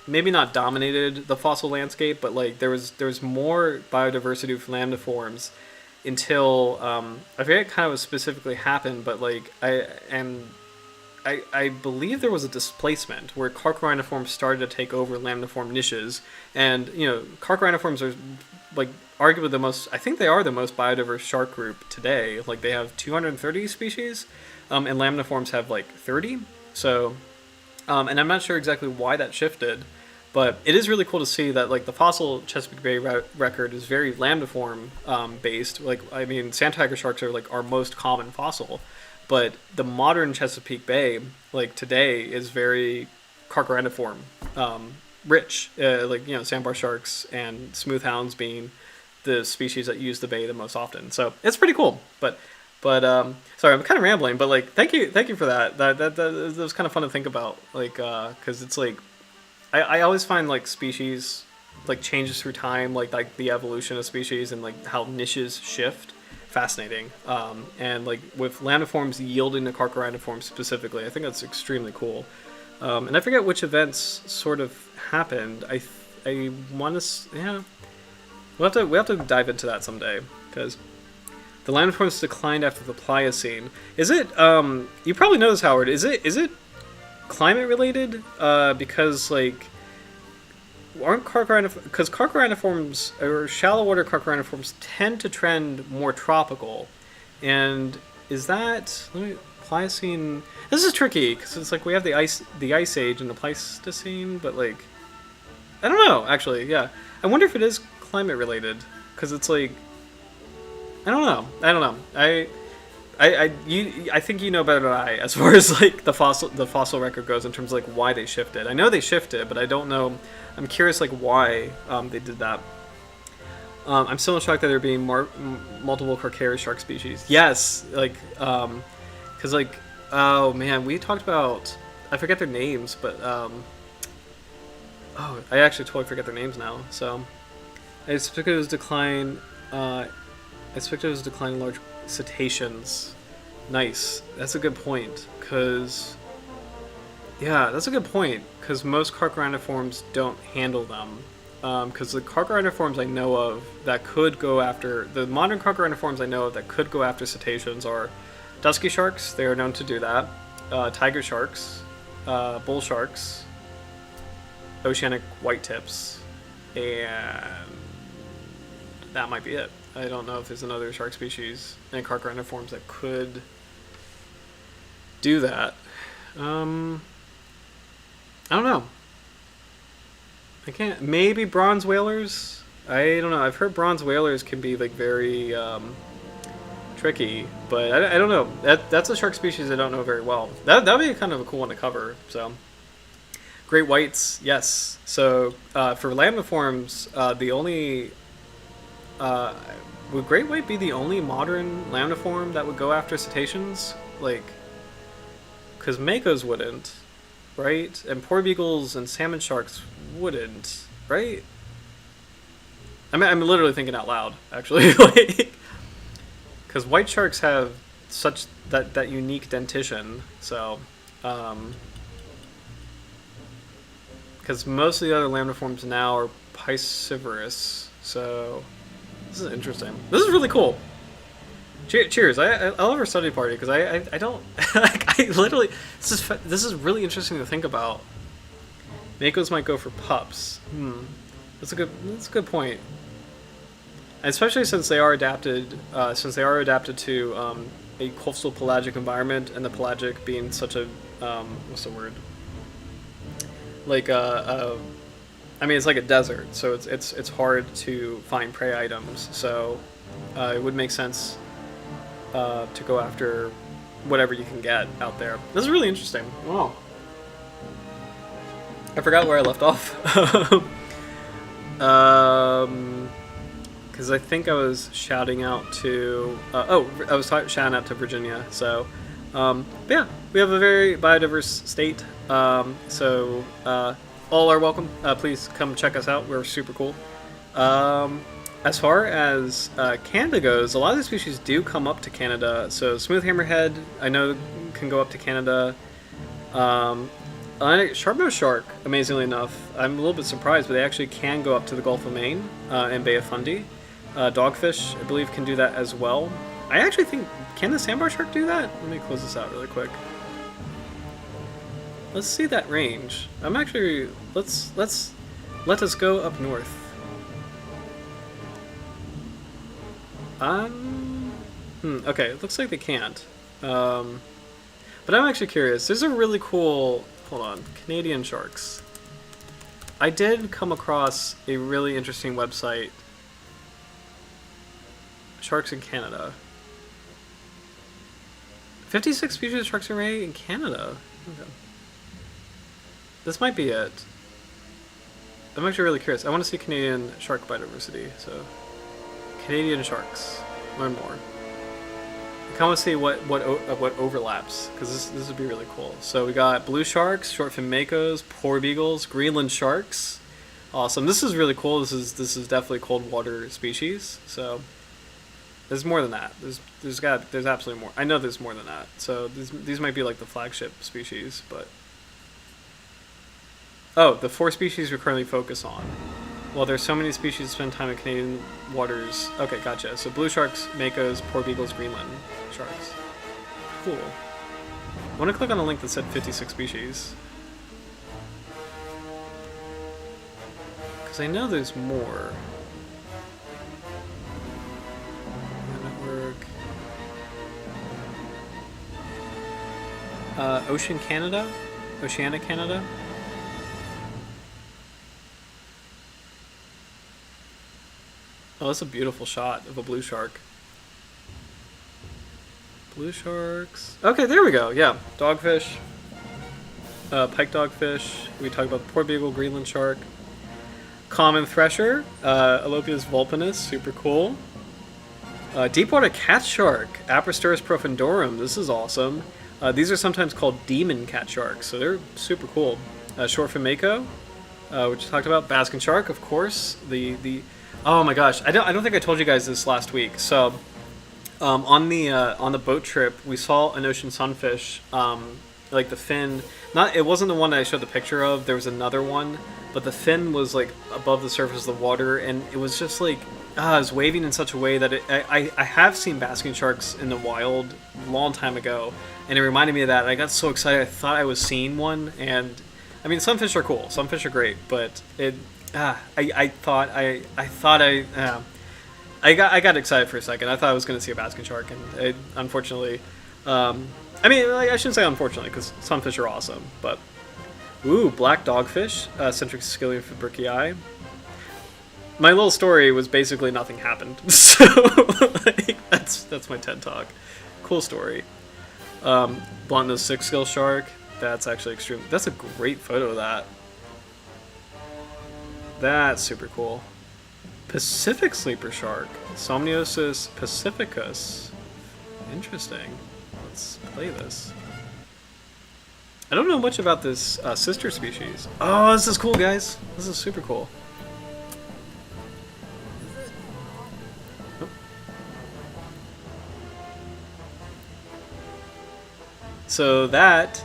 maybe not dominated the fossil landscape, but, like, there was more biodiversity for lamniforms until, I forget kind of what specifically happened, but, like, I believe there was a displacement where Carcharhinus started to take over lamniform niches, and Carcharhinus are, like, arguably the most. I think they are the most biodiverse shark group today. Like, they have 230 species, and lamniforms have like 30. So, and I'm not sure exactly why that shifted, but it is really cool to see that, like, the fossil Chesapeake Bay record is very lamniform based. Like, I mean, sand tiger sharks are, like, our most common fossil. But the modern Chesapeake Bay, like, today, is very Carcharhinus rich. Like, sandbar sharks and smooth hounds being the species that use the bay the most often. So it's pretty cool. But sorry, I'm kind of rambling. But, like, thank you for that. That was kind of fun to think about. Like, because it's like, I always find, like, species, like, changes through time, like the evolution of species and, like, how niches shift. Fascinating, and, like, with lamniforms yielding to Carcharhinus specifically, I think that's extremely cool. And I forget which events sort of happened. I want to, yeah, we have to dive into that someday, because the lamniforms declined after the Pliocene. Is it? You probably know this, Howard. Is it climate related? Because, like, aren't because Carcharhinus or shallow water Carcharhinus tend to trend more tropical, and is that Pliocene? This is tricky because it's like we have the ice age and the Pleistocene, but, like, I don't know actually. Yeah, I wonder if it is climate related, because it's like, I don't know. I think you know better than I as far as, like, the fossil record goes in terms of, like, why they shifted. I know they shifted, but I don't know. I'm curious, like, why they did that. I'm still in shock that there are being multiple Carcharhinus shark species. Yes, like, because, like, oh man, we talked about, I forget their names, but I actually totally forget their names now. So I expect it was decline. I expect it was decline in large cetaceans. Nice. That's a good point. Because most Carcharhinus don't handle them. Because the Carcharhinus I know of that could go after, the modern Carcharhinus I know of that could go after cetaceans are dusky sharks. They are known to do that. Tiger sharks, bull sharks, oceanic whitetips, and that might be it. I don't know if there's another shark species in Carcharhinus that could do that. I don't know. I can't. Maybe bronze whalers? I don't know. I've heard bronze whalers can be, like, very tricky, but I don't know. That's a shark species I don't know very well. That'd be kind of a cool one to cover. So, Great whites, yes. So for lamniforms, the only would great white be the only modern lamniform that would go after cetaceans? Like, because makos wouldn't, right? And porbeagles and salmon sharks wouldn't, right? I mean, I'm literally thinking out loud, actually, like, because white sharks have such that unique dentition. So, because most of the other lamniforms now are piscivorous. So, this is interesting. This is really cool. Cheers! I love our study party because I don't like, I literally this is really interesting to think about. Makos might go for pups. That's a good point. And especially since they are adapted to a coastal pelagic environment, and the pelagic being such a what's the word? Like I mean, it's like a desert, so it's hard to find prey items. So it would make sense to go after whatever you can get out there. This is really interesting. Wow. I forgot where I left off. Because I think I was shouting out to... I was shouting out to Virginia. So, but yeah, we have a very biodiverse state. So all are welcome. Please come check us out. We're super cool. As far as Canada goes, a lot of the species do come up to Canada. So smooth hammerhead, I know, can go up to Canada. Sharp-nosed shark, amazingly enough, I'm a little bit surprised, but they actually can go up to the Gulf of Maine and Bay of Fundy. Dogfish, I believe, can do that as well. I actually think, can the sandbar shark do that? Let me close this out really quick. Let's see that range. I'm actually, let us go up north. Okay, it looks like they can't. But I'm actually curious. There's a really cool, hold on, Canadian sharks. I did come across a really interesting website. Sharks in Canada. 56 species of sharks array in Canada. Okay. This might be it. I'm actually really curious. I want to see Canadian shark biodiversity, so... Canadian sharks. Learn more. I kind of want to see what overlaps, because this would be really cool. So we got blue sharks, shortfin makos, porbeagles, Greenland sharks. Awesome. This is really cool. This is definitely cold water species. So there's more than that. There's absolutely more. I know there's more than that. So these might be like the flagship species, but the 4 species we currently focus on. Well, there's so many species that spend time in Canadian waters. Okay, gotcha. So blue sharks, makos, porbeagles, Greenland sharks. Cool. I want to click on a link that said 56 species. Because I know there's more. Network. Oceanic Canada. Oh, that's a beautiful shot of a blue shark. Blue sharks. Okay, there we go. Yeah, dogfish. Pike dogfish. We talked about the porbeagle, Greenland shark. Common thresher. Alopius vulpinus. Super cool. Deepwater cat shark. Aprosteris profundorum. This is awesome. These are sometimes called demon cat sharks, so they're super cool. Shortfin mako, which we talked about. Baskin shark, of course. Oh my gosh, I don't think I told you guys this last week. So, on the boat trip, we saw an ocean sunfish, like the fin. It wasn't the one that I showed the picture of. There was another one, but the fin was like above the surface of the water, and it was just like it was waving in such a way that I have seen basking sharks in the wild a long time ago, and it reminded me of that. And I got so excited, I thought I was seeing one. And I mean, sunfish are cool. Sunfish are great, but I got excited for a second. I thought I was going to see a basking shark, and unfortunately, I mean, I shouldn't say unfortunately, because sunfish are awesome. But black dogfish, Centric Scilium fabricii. My little story was basically nothing happened. So that's my TED talk. Cool story. Blunt-nosed six-gill shark. That's actually extreme. That's a great photo of that. That's super cool. Pacific sleeper shark, Somniosus pacificus. Interesting. Let's play this. I don't know much about this sister species. Oh, this is cool, guys. This is super cool. Oh. So that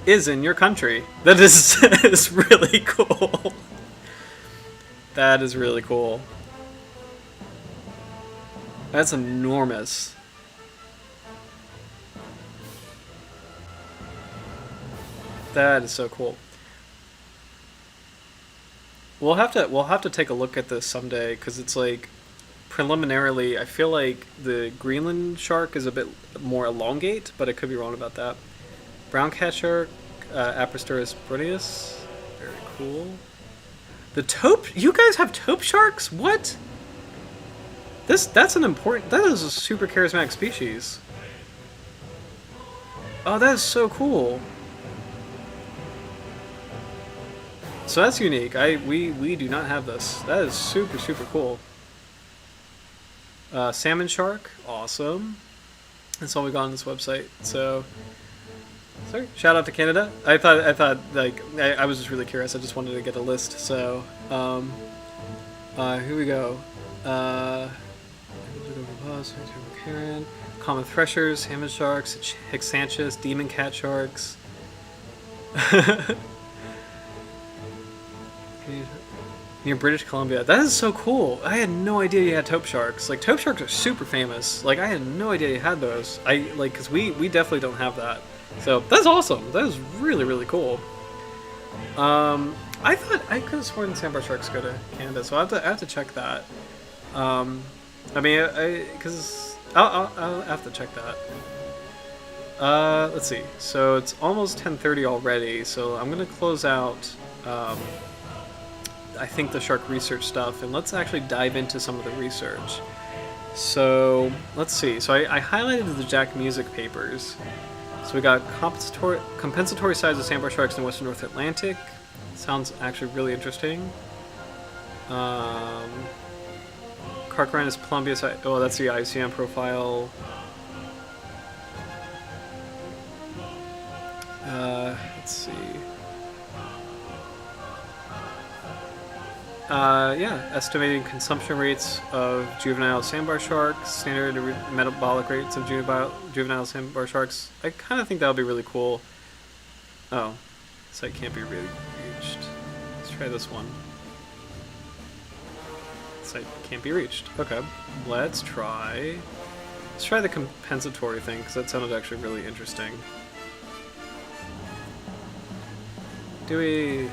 is in your country. That is really cool. That is really cool. That's enormous. That is so cool. We'll have to take a look at this someday because it's like preliminarily I feel like the Greenland shark is a bit more elongate, but I could be wrong about that. Brown cat shark, Aposturus bruneus, very cool. The taupe, you guys have taupe sharks? What? That's an important, that is a super charismatic species. Oh, that is so cool. So that's unique. We do not have this. That is super cool. Salmon shark, awesome. That's all we got on this website. So, sorry. Shout out to Canada. I thought like I was just really curious. I just wanted to get a list. So, here we go. Common threshers, salmon sharks, Hexanchus, demon cat sharks. Near British Columbia. That is so cool. I had no idea you had taupe sharks. Like, taupe sharks are super famous. Like, I had no idea you had those. Because we definitely don't have that. So, that's awesome. That is really cool. I thought, I could have sworn sandbar sharks go to Canada, so I have to check that. I mean, because I'll have to check that. Let's see. So, it's almost 10:30 already, so I'm going to close out, I think the shark research stuff, and let's actually dive into some of the research. So let's see. So I highlighted the Jack Music papers. So we got compensatory size of sandbar sharks in the western North Atlantic. Sounds actually really interesting. Carcharhinus plumbeus. Oh, that's the IUCN profile. Let's see. Yeah, estimating consumption rates of juvenile sandbar sharks, standard metabolic rates of juvenile sandbar sharks. I kind of think that would be really cool. Oh, site can't be reached. Let's try this one. Site can't be reached. Okay, let's try the compensatory thing because that sounded actually really interesting. Do we?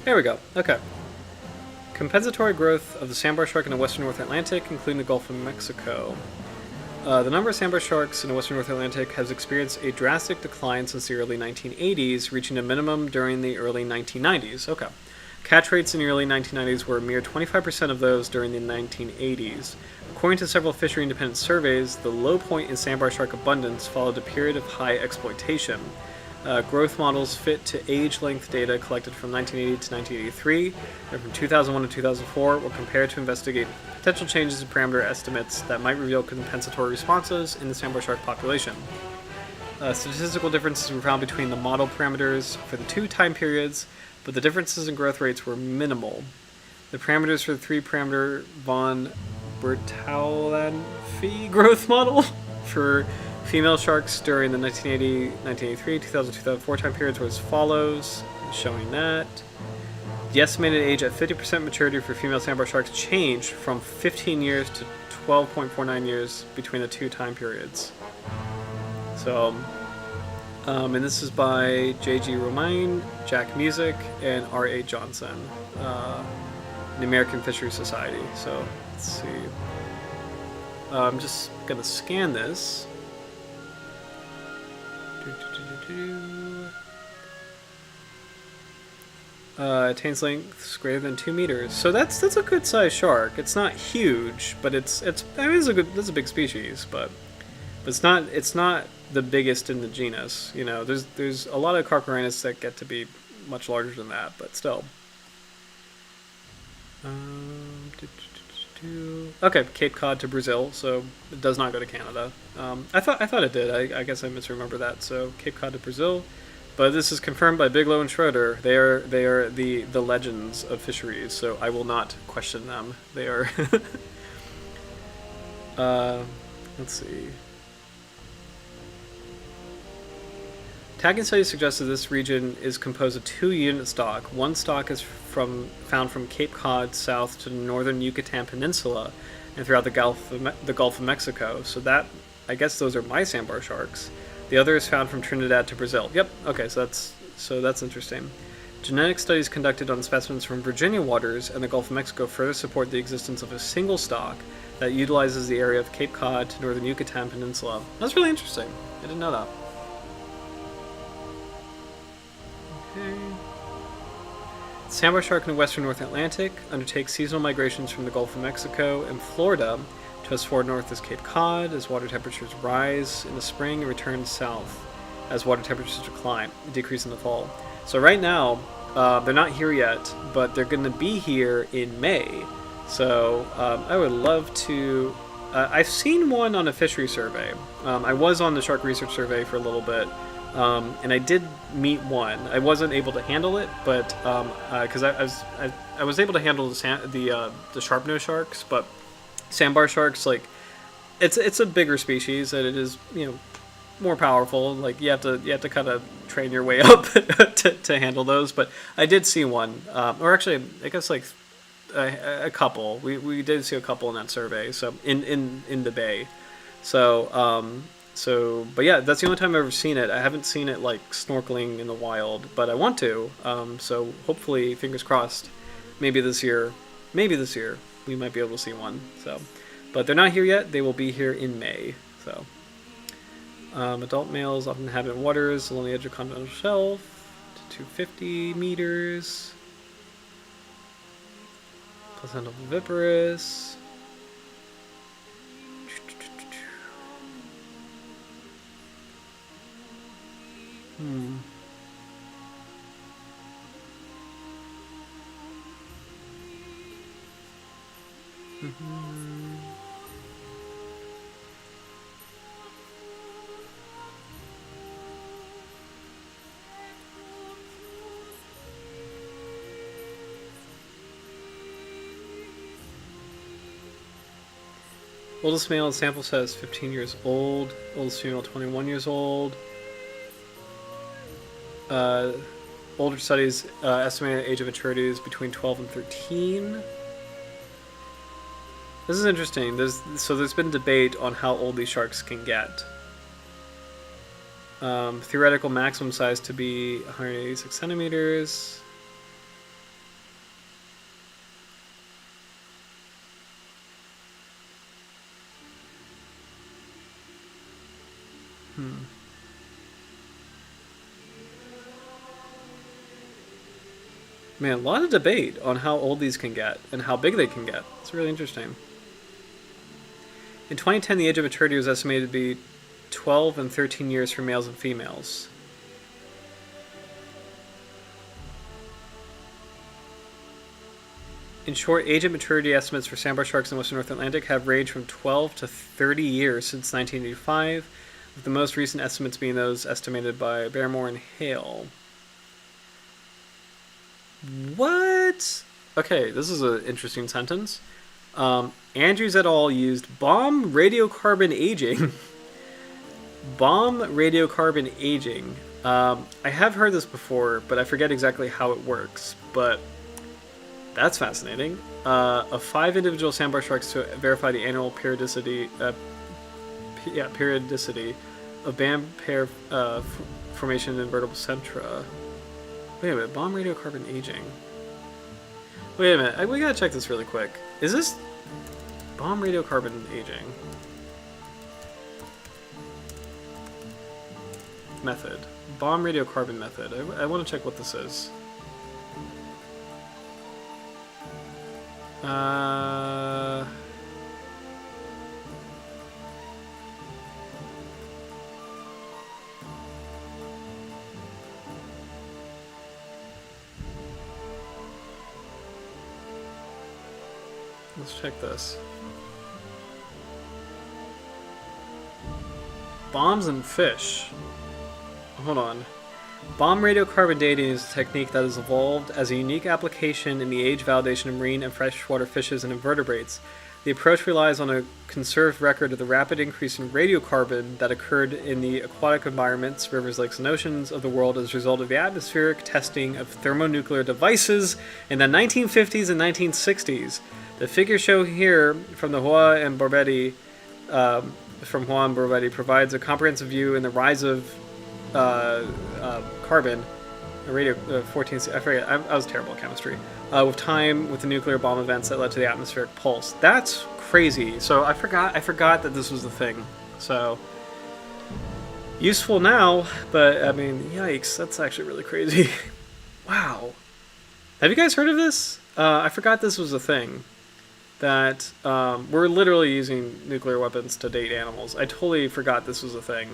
There we go. Okay. Compensatory growth of the sandbar shark in the western North Atlantic, including the Gulf of Mexico. The number of sandbar sharks in the western North Atlantic has experienced a drastic decline since the early 1980s, reaching a minimum during the early 1990s. Okay. Catch rates in the early 1990s were a mere 25% of those during the 1980s. According to several fishery-independent surveys, the low point in sandbar shark abundance followed a period of high exploitation. Growth models fit to age-length data collected from 1980 to 1983 and from 2001 to 2004 were compared to investigate potential changes in parameter estimates that might reveal compensatory responses in the sandbar shark population. Statistical differences were found between the model parameters for the two time periods, but the differences in growth rates were minimal. The parameters for the three-parameter von Bertalanffy growth model for female sharks during the 1980, 1983, 2000, 2004 time periods were as follows, showing that the estimated age at 50% maturity for female sandbar sharks changed from 15 years to 12.49 years between the two time periods. So, and this is by J.G. Romain, Jack Music, and R.A. Johnson, the American Fisheries Society. So, let's see. I'm just going to scan this. Attains lengths greater than 2 meters. So that's a good sized shark. It's not huge, but it's a big species. But but it's not the biggest in the genus. You know, there's a lot of Carcharhinus that get to be much larger than that, but still. Okay, Cape Cod to Brazil, so it does not go to Canada. I thought it did. I guess I misremember that. So Cape Cod to Brazil, but this is confirmed by Bigelow and Schroeder. They are the legends of fisheries. So I will not question them. They are. Let's see. Tagging studies suggest that this region is composed of 2-unit stock. One stock is found from Cape Cod south to the northern Yucatan Peninsula and throughout the Gulf of Mexico. So that, I guess those are my sandbar sharks. The other is found from Trinidad to Brazil. Yep. Okay, so that's interesting. Genetic studies conducted on specimens from Virginia waters and the Gulf of Mexico further support the existence of a single stock that utilizes the area of Cape Cod to northern Yucatan Peninsula. That's really interesting. I didn't know that. Sandbar shark in the western North Atlantic undertakes seasonal migrations from the Gulf of Mexico and Florida to as far north as Cape Cod as water temperatures rise in the spring and return south as water temperatures decrease in the fall. So right now, they're not here yet, but they're going to be here in May. So I would love to... I've seen one on a fishery survey. I was on the Shark Research Survey for a little bit. And I did meet one. I wasn't able to handle it, but because I was able to handle the sharp-nosed sharks, but sandbar sharks, like it's a bigger species and it is, you know, more powerful. Like you have to kind of train your way up to handle those. But I did see one, or actually I guess like a couple. We did see a couple in that survey. So in the bay. But yeah, that's the only time I've ever seen it. I haven't seen it like snorkeling in the wild, but I want to. So hopefully, fingers crossed, maybe this year we might be able to see one. So, but they're not here yet. They will be here in May. So, adult males often inhabit waters along the edge of continental shelf to 250 meters. Placental viviparous. Oldest male in sample set is 15 years old. Oldest female 21 years old. Older studies estimated age of maturity is between 12 and 13. This is interesting. There's been debate on how old these sharks can get. Theoretical maximum size to be 186 centimeters. Man, a lot of debate on how old these can get and how big they can get. It's really interesting. In 2010, the age of maturity was estimated to be 12 and 13 years for males and females. In short, age of maturity estimates for sandbar sharks in the western North Atlantic have ranged from 12 to 30 years since 1985, with the most recent estimates being those estimated by Barrymore and Hale. What? Okay, this is an interesting sentence. Andrews et al. Used bomb radiocarbon aging. Bomb radiocarbon aging. I have heard this before, but I forget exactly how it works. But that's fascinating. Of 5 individual sandbar sharks to verify the annual periodicity of band pair formation in invertible centra. Wait a minute, bomb radiocarbon aging. Wait a minute, we gotta check this really quick. Is this bomb radiocarbon aging? Method. Bomb radiocarbon method. I want to check what this is. Let's check this. Bombs and fish. Hold on. Bomb radiocarbon dating is a technique that has evolved as a unique application in the age validation of marine and freshwater fishes and invertebrates. The approach relies on a conserved record of the rapid increase in radiocarbon that occurred in the aquatic environments, rivers, lakes, and oceans of the world as a result of the atmospheric testing of thermonuclear devices in the 1950s and 1960s. The figure shown here from the Hua and Barbetti, provides a comprehensive view in the rise of carbon, radio 14. I forget. I was terrible at chemistry. With time, with the nuclear bomb events that led to the atmospheric pulse. That's crazy. So I forgot that this was the thing. So useful now, but I mean, yikes! That's actually really crazy. Wow. Have you guys heard of this? I forgot this was a thing. That we're literally using nuclear weapons to date animals. I totally forgot this was a thing.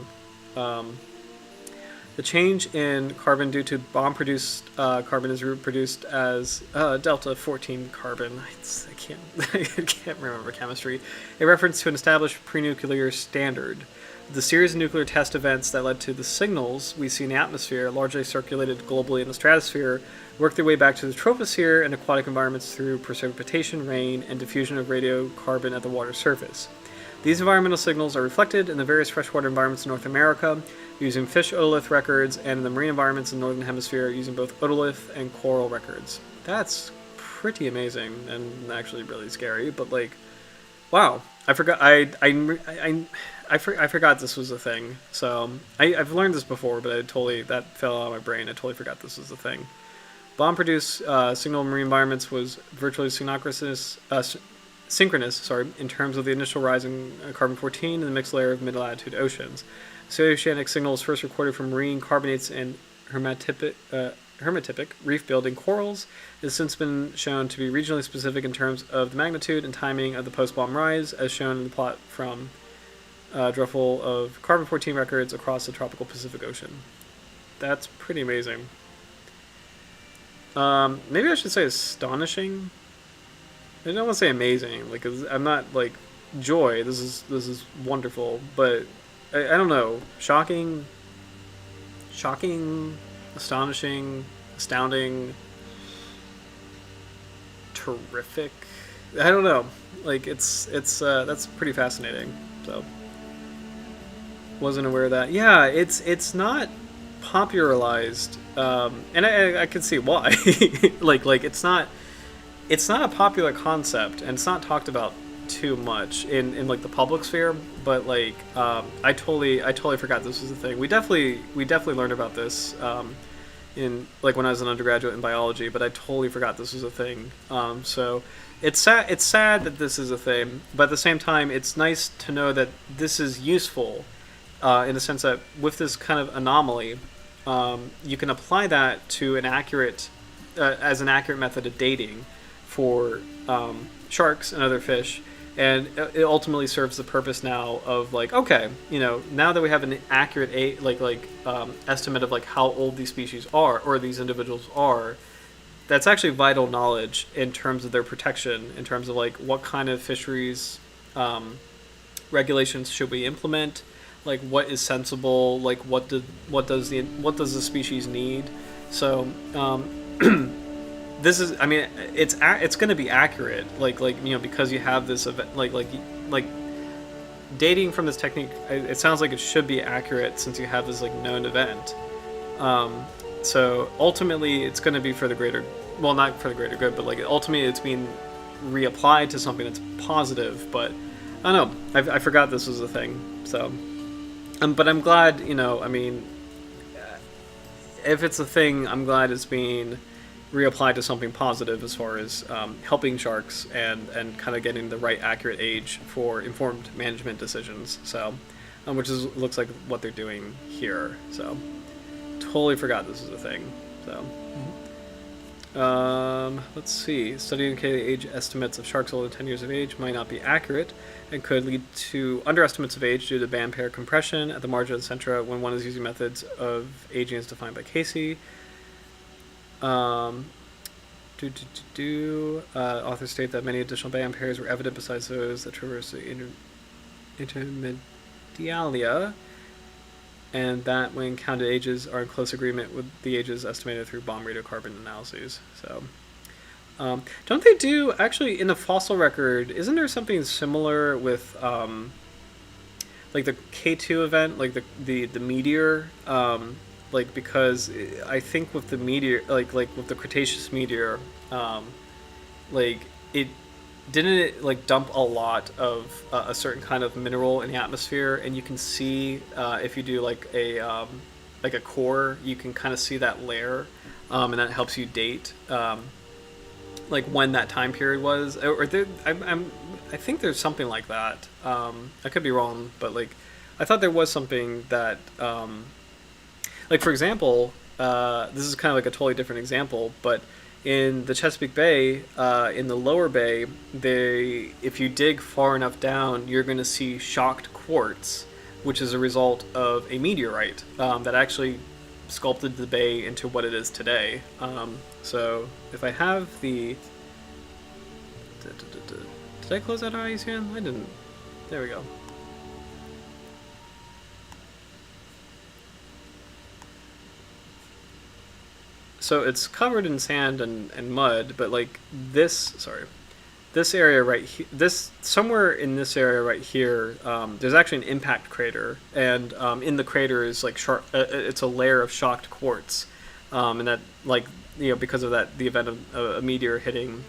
The change in carbon due to bomb-produced carbon is reproduced as delta 14 carbon. I can't remember chemistry. A reference to an established pre-nuclear standard. The series of nuclear test events that led to the signals we see in the atmosphere, largely circulated globally in the stratosphere, work their way back to the troposphere and aquatic environments through precipitation, rain, and diffusion of radiocarbon at the water surface. These environmental signals are reflected in the various freshwater environments in North America, using fish otolith records, and in the marine environments in the Northern Hemisphere, using both otolith and coral records. That's pretty amazing and actually really scary, but like, wow. I forgot. I forgot this was a thing. So I've learned this before, but that fell out of my brain. I totally forgot this was a thing. Bomb-produced signal in marine environments was virtually synchronous, in terms of the initial rise in carbon-14 in the mixed layer of mid-latitude oceans. So oceanic signal was first recorded from marine carbonates and hermatypic reef-building corals. It has since been shown to be regionally specific in terms of the magnitude and timing of the post-bomb rise, as shown in the plot from Druffel of carbon-14 records across the tropical Pacific Ocean. That's pretty amazing. Maybe I should say astonishing. I don't want to say amazing, like, 'cause I'm not like joy. This is wonderful, but I don't know. Shocking, astonishing, astounding, terrific. I don't know. Like it's that's pretty fascinating. So wasn't aware of that. Yeah, it's not popularized, and I can see why. like it's not a popular concept, and it's not talked about too much in like the public sphere. But like I totally forgot this was a thing. We definitely learned about this in like when I was an undergraduate in biology, but I totally forgot this was a thing. So it's sad that this is a thing, but at the same time, it's nice to know that this is useful in the sense that with this kind of anomaly, you can apply that to an accurate method of dating for sharks and other fish, and it ultimately serves the purpose now of like, okay, now that we have an accurate estimate of like how old these species are or these individuals are, that's actually vital knowledge in terms of their protection, in terms of like what kind of fisheries regulations should we implement, like what is sensible, like what does the species need. So this is, I mean, it's going to be accurate, because you have this event, like dating from this technique. It sounds like it should be accurate since you have this like known event. So ultimately, it's going to be for the greater, well, not for the greater good, but like ultimately, it's being reapplied to something that's positive. But I don't know. I forgot this was a thing. So, but I'm glad. I mean, if it's a thing, I'm glad it's being reapplied to something positive as far as helping sharks and kind of getting the right accurate age for informed management decisions. So, which looks like what they're doing here. So, totally forgot this was a thing. So, let's see. Study indicated age estimates of sharks older than 10 years of age might not be accurate and could lead to underestimates of age due to band pair compression at the margin of the centra when one is using methods of aging as defined by Casey. Authors state that many additional band pairs were evident besides those that traverse the intermedialia, and that when counted ages are in close agreement with the ages estimated through bomb radiocarbon analyses. So, don't they do, actually, in the fossil record, isn't there something similar with, like the K2 event, like the meteor, because I think with the meteor, like with the Cretaceous meteor, like it didn't it like dump a lot of a certain kind of mineral in the atmosphere, and you can see if you do like a core, you can kind of see that layer, and that helps you date like when that time period was, or I think there's something like that. I could be wrong, but like I thought there was something that like for example, this is kind of like a totally different example, but in the Chesapeake Bay, in the lower bay, if you dig far enough down, you're going to see shocked quartz, which is a result of a meteorite that actually sculpted the bay into what it is today. So if I have the... Did I close that eyes again? I didn't. There we go. So it's covered in sand and mud, but like this area right here, somewhere in this area right here, there's actually an impact crater, and in the crater is like it's a layer of shocked quartz, and that, like, because of that, the event of a meteor hitting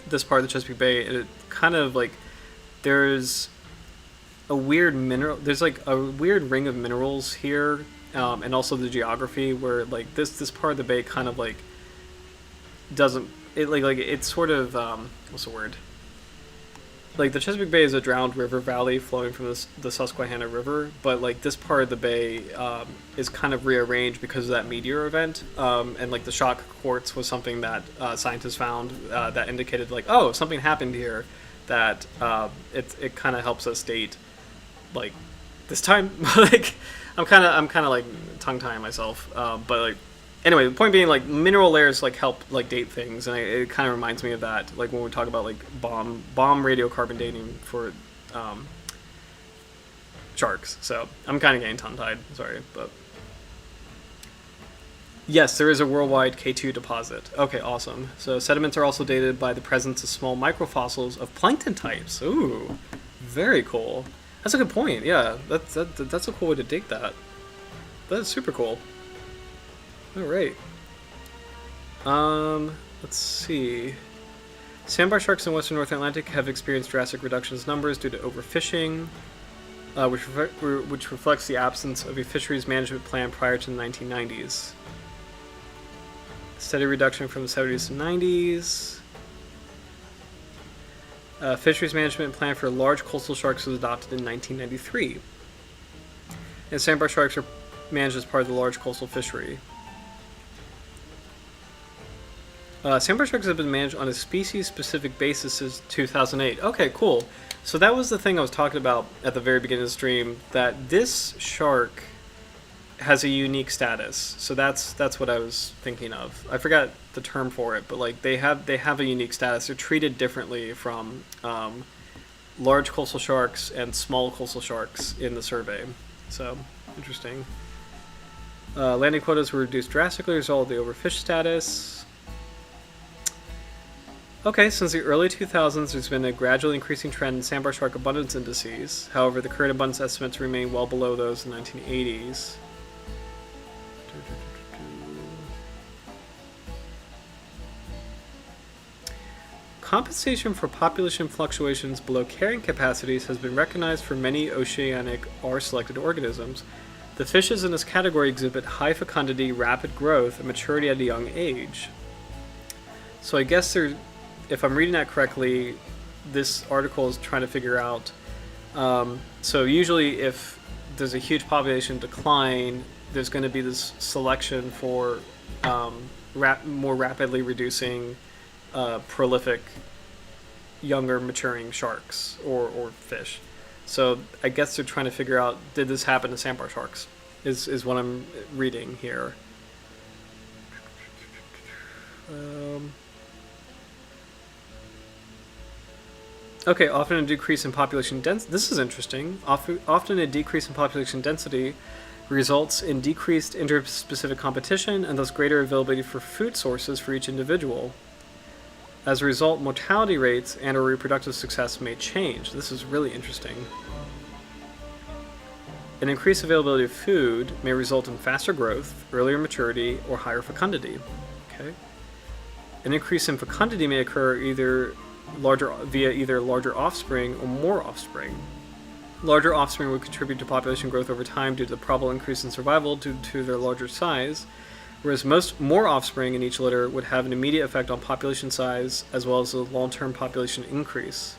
this part of the Chesapeake Bay, and it kind of like there's a weird there's like a weird ring of minerals here. And also the geography, where like this part of the bay kind of like doesn't it like it's sort of what's the word? Like the Chesapeake Bay is a drowned river valley flowing from the Susquehanna River, but like this part of the bay is kind of rearranged because of that meteor event, and like the shock quartz was something that scientists found that indicated like, oh, something happened here, that it kind of helps us date like this time. Like I'm kind of like tongue tying myself, but like anyway, the point being, like, mineral layers like help like date things, and it kind of reminds me of that, like when we talk about like bomb radiocarbon dating for sharks. So I'm kind of getting tongue tied, sorry, but yes, there is a worldwide K2 deposit. Okay, awesome. So sediments are also dated by the presence of small microfossils of plankton types. Ooh, very cool. That's a good point. Yeah, that's a cool way to dig that. That's super cool. All right. Let's see. Sandbar sharks in western North Atlantic have experienced drastic reductions in numbers due to overfishing, which reflects the absence of a fisheries management plan prior to the 1990s. Steady reduction from the 70s to 90s. Fisheries management plan for large coastal sharks was adopted in 1993. And sandbar sharks are managed as part of the large coastal fishery. Sandbar sharks have been managed on a species-specific basis since 2008. Okay, cool. So that was the thing I was talking about at the very beginning of the stream, that this shark has a unique status. So that's what I was thinking of. I forgot the term for it, but like they have a unique status. They're treated differently from large coastal sharks and small coastal sharks in the survey. So interesting. Landing quotas were reduced drastically as a result of the overfish status. Okay, since the early 2000s, there's been a gradually increasing trend in sandbar shark abundance indices. However, the current abundance estimates remain well below those in the 1980s. Compensation for population fluctuations below carrying capacities has been recognized for many oceanic R-selected organisms. The fishes in this category exhibit high fecundity, rapid growth, and maturity at a young age. So I guess if I'm reading that correctly, this article is trying to figure out, so usually if there's a huge population decline, there's going to be this selection for more rapidly reducing prolific younger maturing sharks or fish. So I guess they're trying to figure out, did this happen to sandbar sharks, is what I'm reading here. Okay, often a decrease in population density. This is interesting. Often a decrease in population density results in decreased interspecific competition and thus greater availability for food sources for each individual. As a result, mortality rates and/or reproductive success may change. This is really interesting. An increased availability of food may result in faster growth, earlier maturity, or higher fecundity. Okay. An increase in fecundity may occur via either larger offspring or more offspring. Larger offspring would contribute to population growth over time due to the probable increase in survival due to their larger size, whereas more offspring in each litter would have an immediate effect on population size as well as a long-term population increase.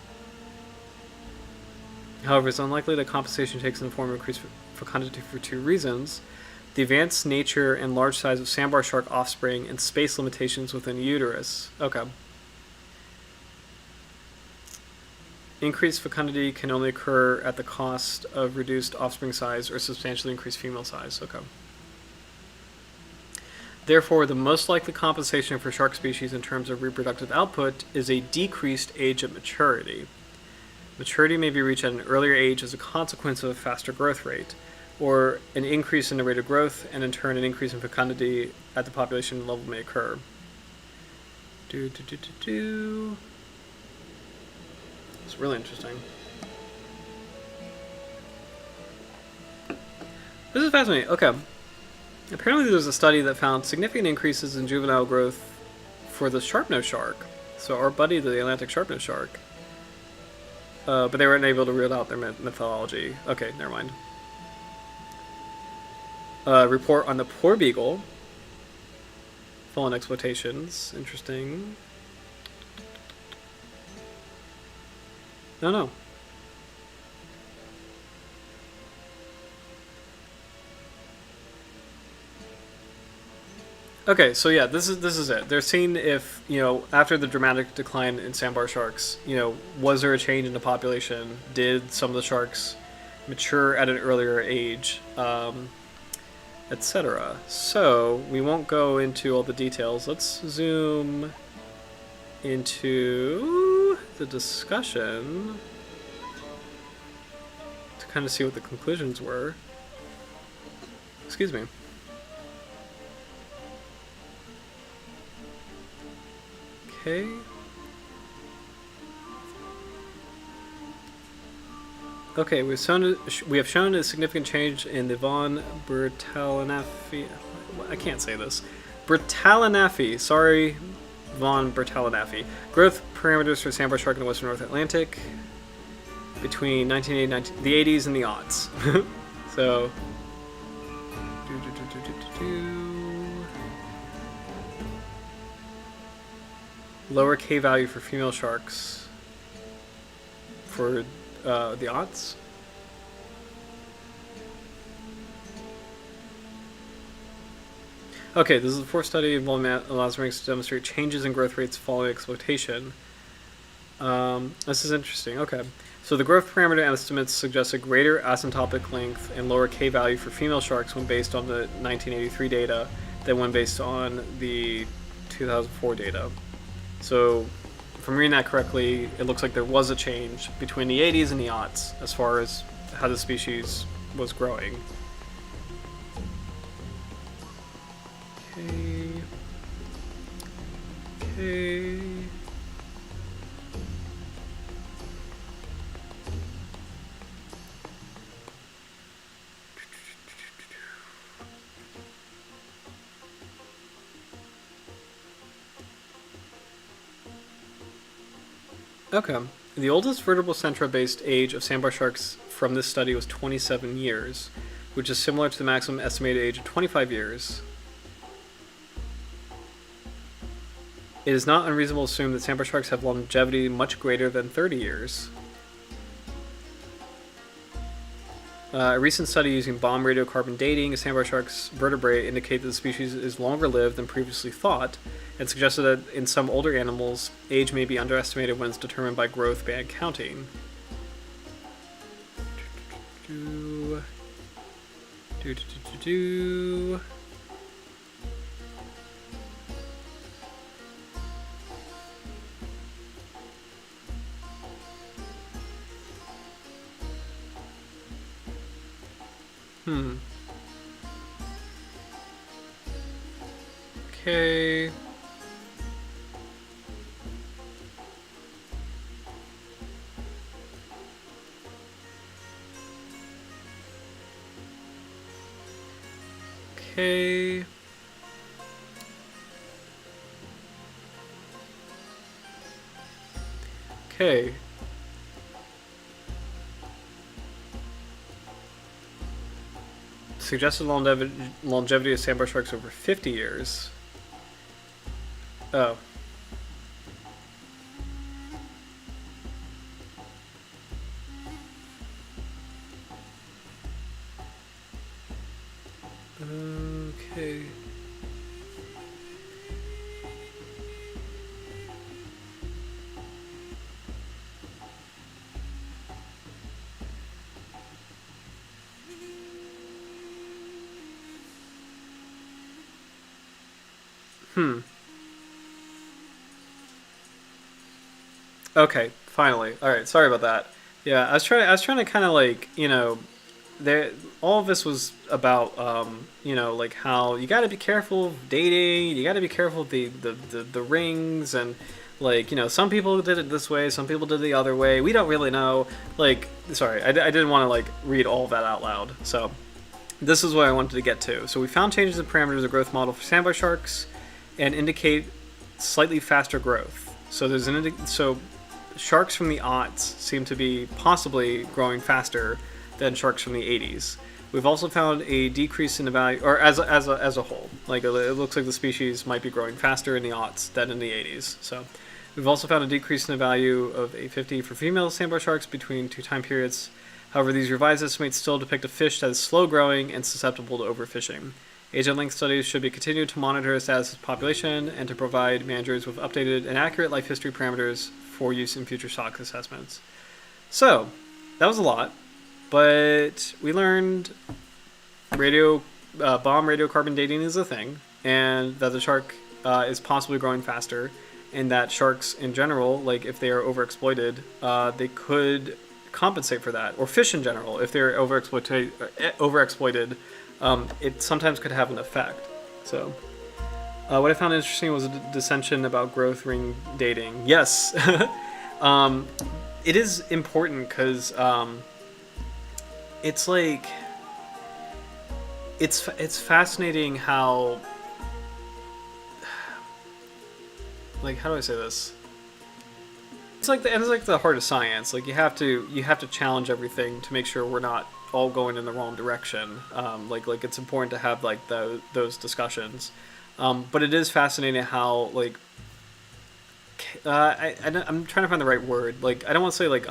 However, it's unlikely that compensation takes in the form of increased fecundity for two reasons: the advanced nature and large size of sandbar shark offspring and space limitations within the uterus. Okay. Increased fecundity can only occur at the cost of reduced offspring size or substantially increased female size. Okay. Therefore, the most likely compensation for shark species in terms of reproductive output is a decreased age at maturity. Maturity may be reached at an earlier age as a consequence of a faster growth rate, or an increase in the rate of growth, and in turn an increase in fecundity at the population level may occur. It's really interesting. This is fascinating. Okay. Apparently there's a study that found significant increases in juvenile growth for the sharp-nosed shark. So our buddy, the Atlantic sharp-nosed shark. But they weren't able to rule out their methodology. Okay, never mind. Report on the poor beagle. Fallen exploitations. Interesting. No. Okay, so yeah, this is it. They're seeing if, after the dramatic decline in sandbar sharks, was there a change in the population? Did some of the sharks mature at an earlier age, etc. So we won't go into all the details. Let's zoom into the discussion to kind of see what the conclusions were. Excuse me. Okay. Okay, we have shown a significant change in the von Bertalanffy. I can't say this. Bertalanffy. Sorry, von Bertalanffy. Growth parameters for sandbar shark in the Western North Atlantic between 1980 the 80s and the aughts. So. Lower K value for female sharks for the aughts. Okay, this is the fourth study involving elasmerics to demonstrate changes in growth rates following exploitation. This is interesting. Okay, so the growth parameter estimates suggest a greater asymptotic length and lower K value for female sharks when based on the 1983 data than when based on the 2004 data. So, if I'm reading that correctly, it looks like there was a change between the 80s and the aughts as far as how the species was growing. Okay. Okay. The oldest vertebral centra-based age of sandbar sharks from this study was 27 years, which is similar to the maximum estimated age of 25 years. It is not unreasonable to assume that sandbar sharks have longevity much greater than 30 years. A recent study using bomb radiocarbon dating of sandbar sharks' vertebrae indicate that the species is longer lived than previously thought, and suggested that in some older animals, age may be underestimated when it's determined by growth band counting. Hmm. Okay. Okay. Okay. Suggested longevity of sandbar sharks over 50 years. Oh. Okay. Hmm. Okay. Finally. All right. Sorry about that. Yeah, I was trying to kind of like, there. All of this was about, like how you got to be careful of dating. You got to be careful of the rings and, like, some people did it this way, some people did it the other way. We don't really know. Like, sorry, I didn't want to like read all of that out loud. So this is what I wanted to get to. So we found changes in parameters of growth model for sandbar sharks, and indicate slightly faster growth. So there's so sharks from the aughts seem to be possibly growing faster than sharks from the 80s. We've also found a decrease in the value, or as a whole, like it looks like the species might be growing faster in the aughts than in the 80s. So we've also found a decrease in the value of A50 for female sandbar sharks between two time periods. However, these revised estimates still depict a fish that is slow growing and susceptible to overfishing. Age-length studies should be continued to monitor the status of the population and to provide managers with updated and accurate life history parameters for use in future stock assessments. So, that was a lot, but we learned bomb radiocarbon dating is a thing, and that the shark is possibly growing faster, and that sharks in general, like if they are overexploited, they could compensate for that, or fish in general, if they're overexploited, it sometimes could have an effect. So, what I found interesting was a dissension about growth ring dating. Yes, it is important because it's like it's fascinating how, like, how do I say this? It's like the heart of science. Like you have to challenge everything to make sure we're not all going in the wrong direction. Like it's important to have like those discussions. But it is fascinating how like I'm trying to find the right word. Like I don't want to say like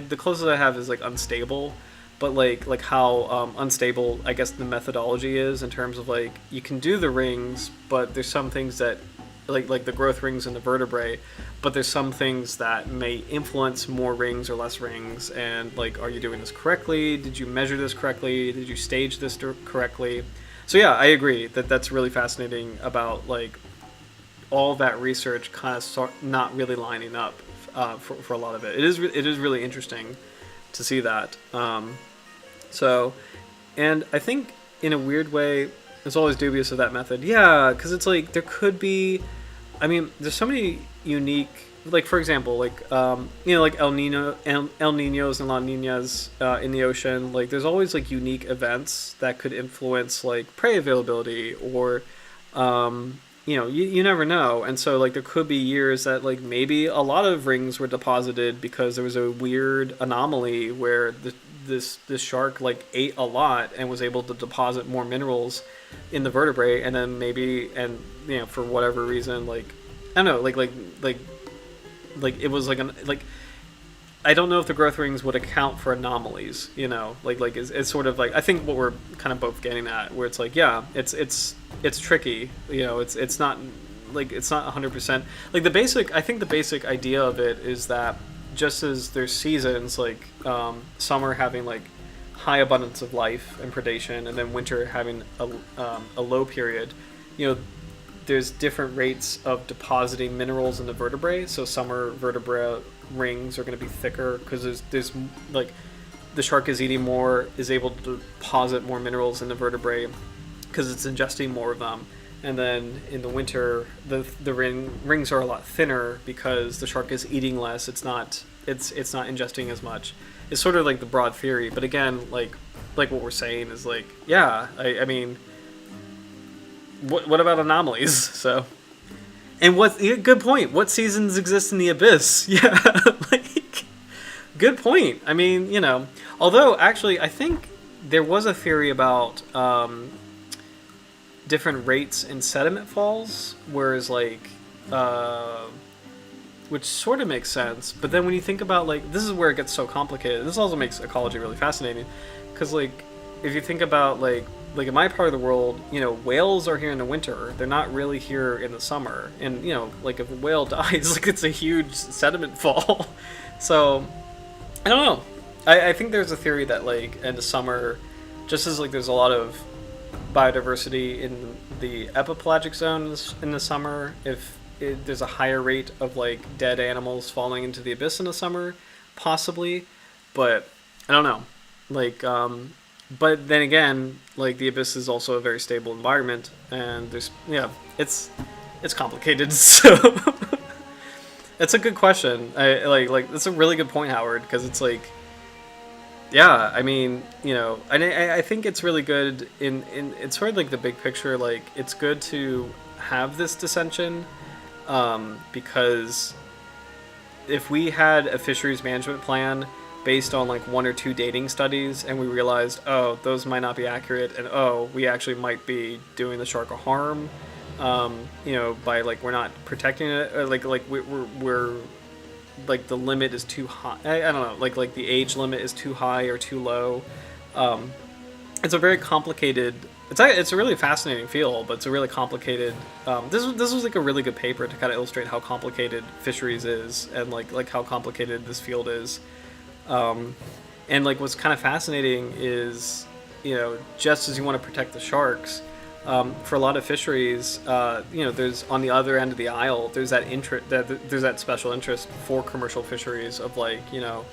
the closest I have is like unstable, but like how unstable I guess the methodology is in terms of like you can do the rings, but there's some things that like the growth rings in the vertebrae, but there's some things that may influence more rings or less rings. And like, are you doing this correctly? Did you measure this correctly? Did you stage this correctly? So yeah, I agree that that's really fascinating about like all that research kind of not really lining up for a lot of it. It is really interesting to see that. So, and I think in a weird way, it's always dubious of that method. Yeah, because it's like there could be. I mean, there's so many unique, like for example, like like El Niños and La Niñas in the ocean. Like, there's always like unique events that could influence like prey availability, or you never know. And so like there could be years that like maybe a lot of rings were deposited because there was a weird anomaly where this shark like ate a lot and was able to deposit more minerals in the vertebrae, and then maybe for whatever reason, like I don't know, like it was like I don't know if the growth rings would account for anomalies, like it's sort of like I think what we're kind of both getting at, where it's like it's tricky, it's not like it's not 100% like I think the basic idea of it is that just as there's seasons, like summer having like high abundance of life and predation, and then winter having a low period, there's different rates of depositing minerals in the vertebrae. So summer vertebra rings are going to be thicker because there's like the shark is eating more, is able to deposit more minerals in the vertebrae because it's ingesting more of them. And then in the winter, the rings are a lot thinner because the shark is eating less. It's not ingesting as much. It's sort of like the broad theory, but again, like what we're saying is like, yeah, I mean, what about anomalies? So, and good point. What seasons exist in the abyss? Yeah, like, good point. I mean, you know, although actually, I think there was a theory about different rates in sediment falls, whereas like, which sort of makes sense. But then when you think about like, this is where it gets so complicated. This also makes ecology really fascinating, because like, if you think about like in my part of the world, you know, whales are here in the winter. They're not really here in the summer. And you know, like if a whale dies, like it's a huge sediment fall. So I don't know. I think there's a theory that like in the summer, just as like there's a lot of biodiversity in the epipelagic zones in the summer, there's a higher rate of like dead animals falling into the abyss in the summer, possibly, but I don't know. Like, but then again, like the abyss is also a very stable environment, and it's complicated. So it's a good question. I like that's a really good point, Howard, because it's like, yeah, I mean, you know, and I think it's really good in it's sort of like the big picture. Like, it's good to have this dissension, because if we had a fisheries management plan based on like 1 or 2 dating studies, and we realized, oh, those might not be accurate, and oh, we actually might be doing the shark a harm, you know, by like we're not protecting it, or like we're like the limit is too high. I don't know, like the age limit is too high or too low. It's a very complicated. It's a really fascinating field, but it's a really complicated. This was like a really good paper to kind of illustrate how complicated fisheries is, and like how complicated this field is. And like what's kind of fascinating is, you know, just as you want to protect the sharks, for a lot of fisheries, you know, there's on the other end of the aisle, there's that there's that special interest for commercial fisheries of like, you know,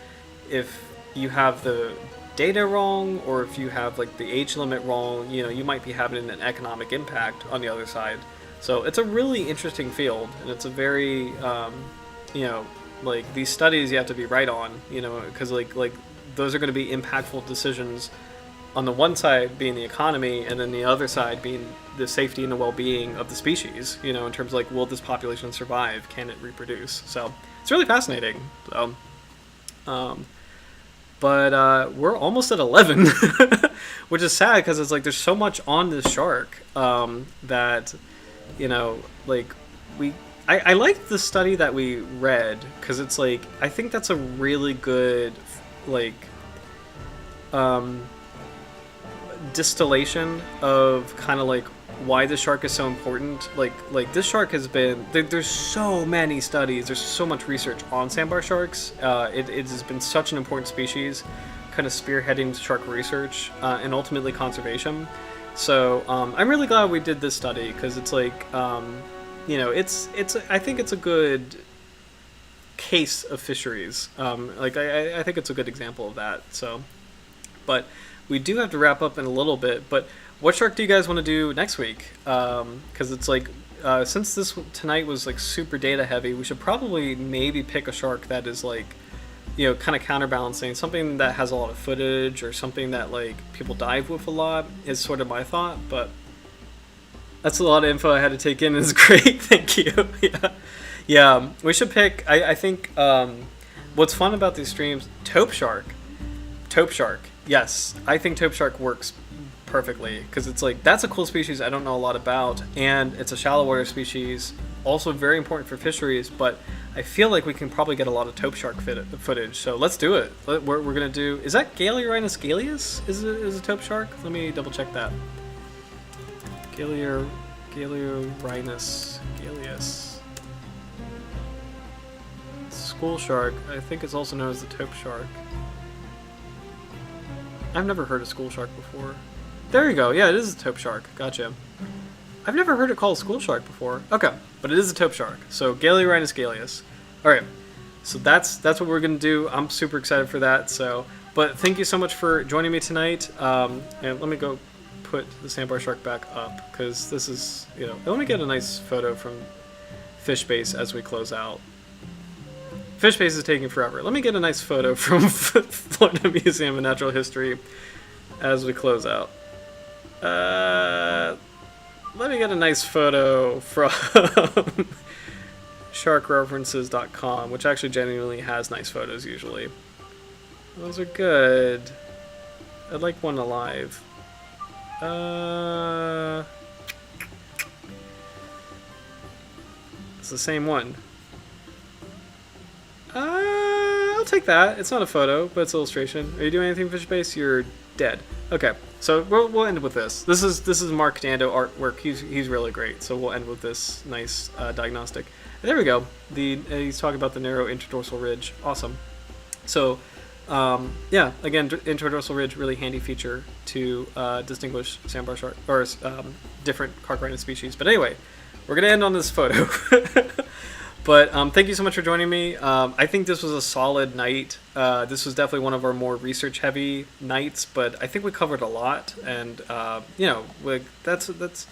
if you have the data wrong, or if you have like the age limit wrong, you know, you might be having an economic impact on the other side. So it's a really interesting field, and it's a very, you know, like these studies you have to be right on, you know, because like those are going to be impactful decisions on the one side being the economy, and then the other side being the safety and the well-being of the species, you know, in terms of like, will this population survive? Can it reproduce? So it's really fascinating. So, but we're almost at 11, which is sad because it's like there's so much on this shark, that, you know, like I liked the study that we read, because it's like, I think that's a really good like distillation of kind of like why the shark is so important. Like this shark has been there's so many studies, there's so much research on sandbar sharks. It has been such an important species, kind of spearheading shark research, and ultimately conservation. So I'm really glad we did this study, because it's like, you know, I think it's a good case of fisheries. Like I think it's a good example of that. So, but we do have to wrap up in a little bit. But what shark do you guys want to do next week? Because it's like, since this tonight was like super data heavy, we should probably maybe pick a shark that is like, you know, kind of counterbalancing, something that has a lot of footage, or something that like people dive with a lot, is sort of my thought. But that's a lot of info I had to take in. It's great. Thank you. Yeah, we should pick, I think, what's fun about these streams, taupe shark. Yes, I think taupe shark works perfectly, because it's like, that's a cool species I don't know a lot about, and it's a shallow water species, also very important for fisheries, but I feel like we can probably get a lot of taupe shark footage, so let's do it. We're going to do, is that Carcharhinus galeus? Is a taupe shark? Let me double check that. Carcharhinus galeus. School shark, I think it's also known as the taupe shark. I've never heard of school shark before. There you go, yeah, it is a taupe shark, gotcha. I've never heard it called school shark before. Okay, but it is a taupe shark, so Carcharhinus galeus. Alright, so that's what we're going to do. I'm super excited for that, so But thank you so much for joining me tonight. And let me go put the Sandbar Shark back up, because this is, let me get a nice photo from Fish Base as we close out. Fish Base is taking forever. Let me get a nice photo from Florida Museum of Natural History as we close out. Let me get a nice photo from sharkreferences.com, which actually genuinely has nice photos usually. Those are good. I'd like one alive. It's the same one. I'll take that. It's not a photo, but it's illustration. Are you doing anything Fish Base? You're dead. Okay, so we'll end with this. This is Mark Dando artwork. He's really great. So we'll end with this nice diagnostic. And there we go. He's talking about the narrow interdorsal ridge. Awesome. So yeah, again, interdorsal ridge, really handy feature to distinguish sandbar shark or different Carcharhinus species. But anyway, we're gonna end on this photo. But thank you so much for joining me. I think this was a solid night. This was definitely one of our more research-heavy nights, but I think we covered a lot. And that's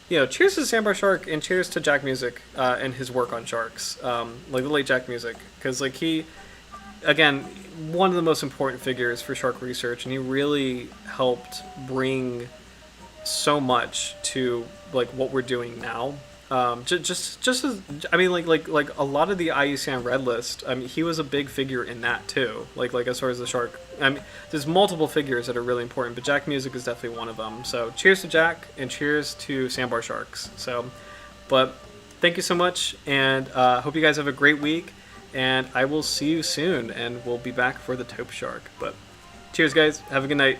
cheers to Sandbar Shark, and cheers to Jack Music and his work on sharks, like the late Jack Music, because like he, again, one of the most important figures for shark research, and he really helped bring so much to like what we're doing now. Just as, I mean, like a lot of the IUCN Red List, I mean, he was a big figure in that too. Like as far as the shark, I mean, there's multiple figures that are really important, but Jack Music is definitely one of them. So cheers to Jack, and cheers to Sandbar Sharks. So, but thank you so much, and hope you guys have a great week, and I will see you soon, and we'll be back for the taupe shark. But cheers, guys. Have a good night.